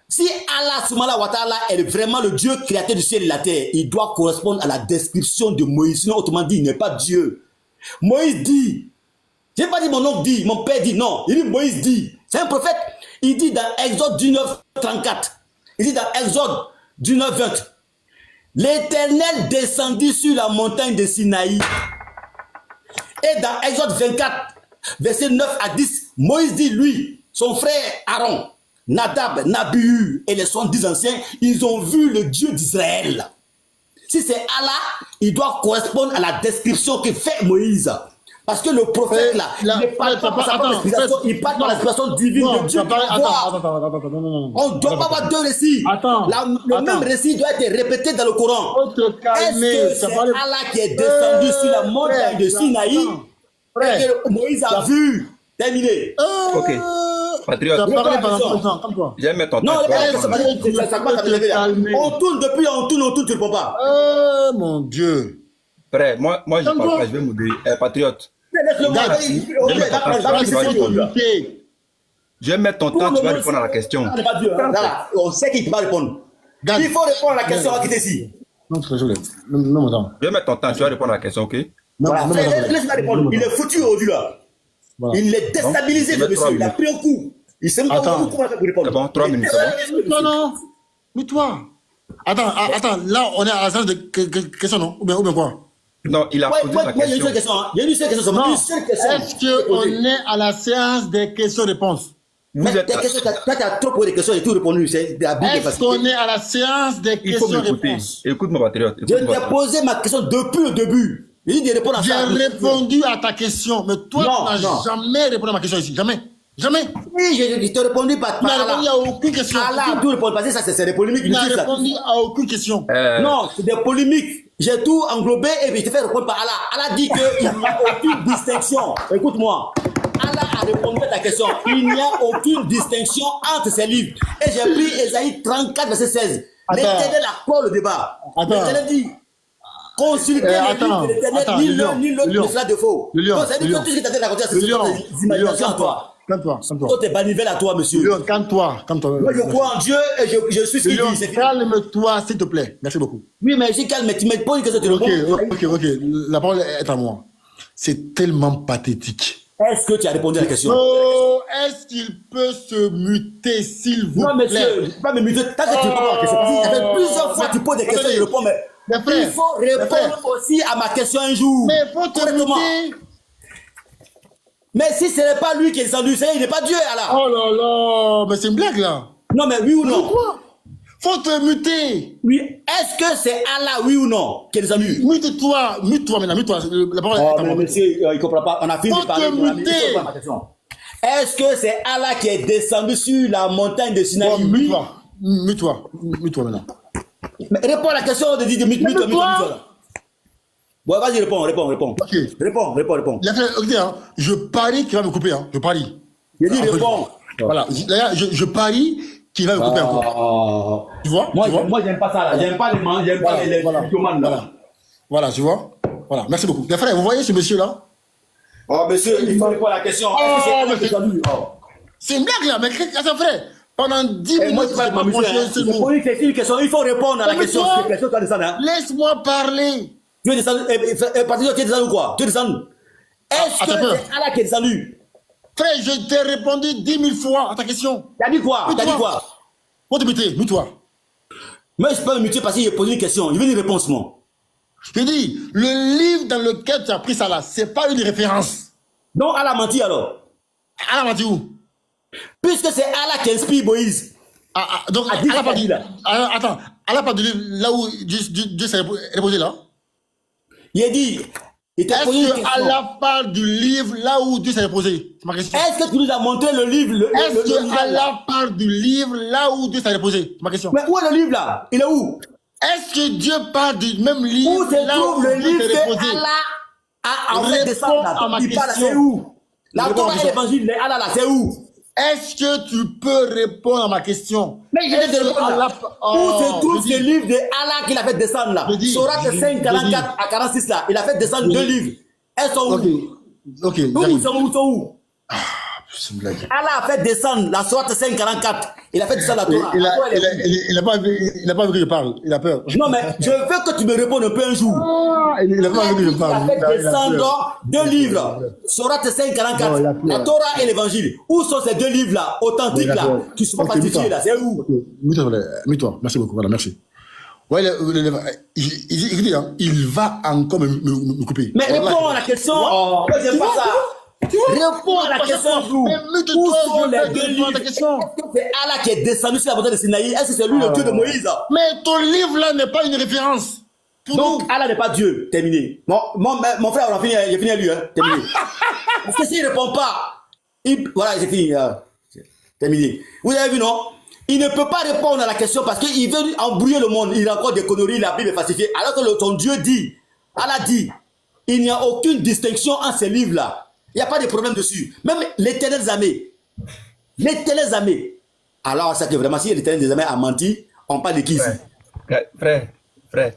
Si Allah Subhanahu wa Ta'ala est vraiment le Dieu créateur du ciel et de la terre, il doit correspondre à la description de Moïse. Sinon, autrement dit, il n'est pas Dieu. Moïse dit, je n'ai pas dit mon oncle dit, mon père dit, non. Il dit Moïse dit. C'est un prophète. Il dit dans Exode 19:34. Il dit dans Exode 19:20. L'Éternel descendit sur la montagne de Sinaï. Et dans Exode 24, verset 9 à 10, Moïse dit, lui, son frère Aaron, Nadab, Nabihu et les 70 anciens, ils ont vu le Dieu d'Israël. Si c'est Allah, il doit correspondre à la description que fait Moïse. Parce que le prophète là, il ne parle pas par sa inspiration, il parle par l'inspiration divine de Dieu. On ne doit pas avoir deux récits. Le même récit doit être répété dans le Coran. Est-ce que c'est Allah qui est descendu sur la montagne de Sinaï et que Moïse a vu? Terminé. Ok. Patriote. J'aime mettre ton temps. Non, on tourne depuis, on tourne, tu ne réponds pas. Mon Dieu. Frère, moi je parle pas, je vais modérer. Patriote. Je vais mettre ton temps, tu vas répondre à la question. On sait qu'il ne peut pas répondre. Il faut répondre à la question, on va quitter ici. Je vais mettre ton temps, tu vas répondre à la question, ok? Laisse-moi répondre. Il est foutu aujourd'hui là. Il est déstabilisé, le monsieur. Il a pris un coup. Il s'est mis comment on fait pour répondre. C'est bon, 3 minutes, c'est bon. Non. Mais toi. Attends, là, on est à la séance de questions, non? Ou bien quoi? Non, il a posé la question. Il y a une seule question. Il y a une seule question. Est-ce qu'on est à la séance des questions-réponses? Toi, tu as trop posé des questions et tout répondu. C'est la Bible. Est-ce qu'on est à la séance des questions-réponses? Écoute-moi, Patriote. Je t'ai posé ma question depuis le début. J'ai répondu à ta question, mais toi, tu n'as jamais répondu à ma question ici. Jamais. Oui, je t'ai répondu par tu n'as répondu à aucune question. Allah, tout répondre. Parce que ça, c'est des polémiques. Tu n'as répondu à aucune question. Non, c'est des polémiques. J'ai tout englobé et puis je te fais répondre par Allah. Allah dit qu'il n'y a aucune distinction. Écoute-moi. Allah a répondu à ta question. Il n'y a aucune distinction entre ces livres. Et j'ai pris Ésaïe 34, verset 16. L'Éternel a clos le débat. L'Éternel dit, consultez les livres de l'Éternel, ni l'autre ne sera de faux. Donc, ça veut dire que tout ce que tu as fait raconter, c'est des imaginations à toi. Calme-toi. Toi, t'es banivelle à toi, monsieur. Léon, calme-toi. Moi, je crois en Dieu et je suis ce qu'il dit. Calme-toi, s'il te plaît. Merci beaucoup. Oui, mais je suis calme, mais tu me poses une question, tu réponds. Ok. La parole est à moi. C'est tellement pathétique. Est-ce que tu as répondu à la question? Oh, est-ce qu'il peut se muter, s'il vous plaît? Non, monsieur, je ne peux pas me muter. Tant que tu réponds à la question, ça fait plusieurs fois que tu poses des questions et je réponds, mais il faut répondre aussi à ma question un jour. Mais il faut te muter. Mais si ce n'est pas lui qui est descendu, il n'est pas Dieu, Allah. Oh là là, mais c'est une blague là. Non, mais oui ou non? Pourquoi? Faut te muter. Oui. Est-ce que c'est Allah, oui ou non, qui est descendu? Mute-toi maintenant, mute-toi. La parole est à moi. Monsieur, il ne comprend pas. On a fini de parler. Est-ce que c'est Allah qui est descendu sur la montagne de Sinaï? Bon, mute-toi maintenant. Mais réponds à la question de dire mute-toi. Bon, vas-y, réponds. Ok. Réponds. Écoutez, je parie qu'il va me couper, je parie. Il dit réponds. Voilà, je parie qu'il va me couper encore. Tu vois? Moi, j'aime pas ça, là. J'aime pas les mains, j'aime pas les commandes, là. Voilà, tu vois? Voilà, merci beaucoup. Mes frères, vous voyez ce monsieur-là? Oh, monsieur, il faut répondre à la question. C'est une blague, là, mais attends, frère. Pendant 10 minutes, tu vas pas pencher ce mot. C'est une question, il faut répondre à la question. Laisse-moi parler. Tu es descendu, Patriote, tu es descendu ou quoi? Tu es descendu. Est-ce que c'est Allah qui est descendu? Frère, je t'ai répondu 10 000 fois à ta question. T'as dit quoi? Faut te muter, mute-toi. Moi, je peux pas me muter parce qu'il a posé une question. Il veut une réponse, moi. Je te dis, le livre dans lequel tu as pris ça là, c'est pas une référence. Donc, Allah a menti alors? Allah m'a dit où? Puisque c'est Allah qui inspire Moïse. Donc, Allah pas dit là. Attends, Allah pas dit là où Dieu s'est reposé là? Il a dit, il t'a posé une question. Est-ce que Allah parle du livre là où Dieu s'est reposé? C'est ma question. Est-ce que tu nous as montré le livre? Est-ce que Allah parle du livre là où Dieu s'est reposé? C'est ma question. Mais où est le livre là? Il est où? Est-ce que Dieu parle du même livre où se là trouve où le Dieu livre s'est reposé? que Allah a envoyé descendre là? Il parle, c'est où? La Torah et l'évangile, les Allah là, c'est où? Est-ce que tu peux répondre à ma question? Mais je vais te répondre là. Où se trouve ce livre de Allah qu'il a fait descendre là? Sourate 5, 44 à 46 là. Il a fait descendre deux livres. Elles sont où? Ok, où? c'est une blague. Allah a fait descendre la sourate 544. Il a fait descendre la Torah. Il n'a pas envie que je parle. Il a peur. Non, mais je veux que tu me répondes un peu un jour. Il n'a pas envie que je parle. Il a fait descendre deux livres. Sourate 544. La Torah et l'Évangile. Où sont ces deux livres-là, authentiques là, qui sont pas falsifiés là? C'est où? Mets-toi. Merci beaucoup. Voilà, merci. Ouais, il va encore me couper. Mais réponds à la question. J'aime pas ça. Réponds à la question. Où sont les deux livres? Est-ce que c'est Allah qui est descendu sur la montagne de Sinaï? Est-ce que c'est lui le Dieu de Moïse? Mais ton livre là n'est pas une référence. Donc Allah n'est pas Dieu. Terminé. Mon frère, il a fini à lui. Terminé. Parce que s'il ne répond pas, voilà, c'est fini. Terminé. Vous avez vu, non? Il ne peut pas répondre à la question parce qu'il veut embrouiller le monde. Il raconte des conneries, la Bible est falsifiée. Alors que ton Dieu dit, Allah dit, il n'y a aucune distinction entre ces livres-là. Il n'y a pas de problème dessus. Même l'Éternel des armées. Alors, c'est que vraiment, si l'Éternel des armées a menti, on parle de qui ici? Frère.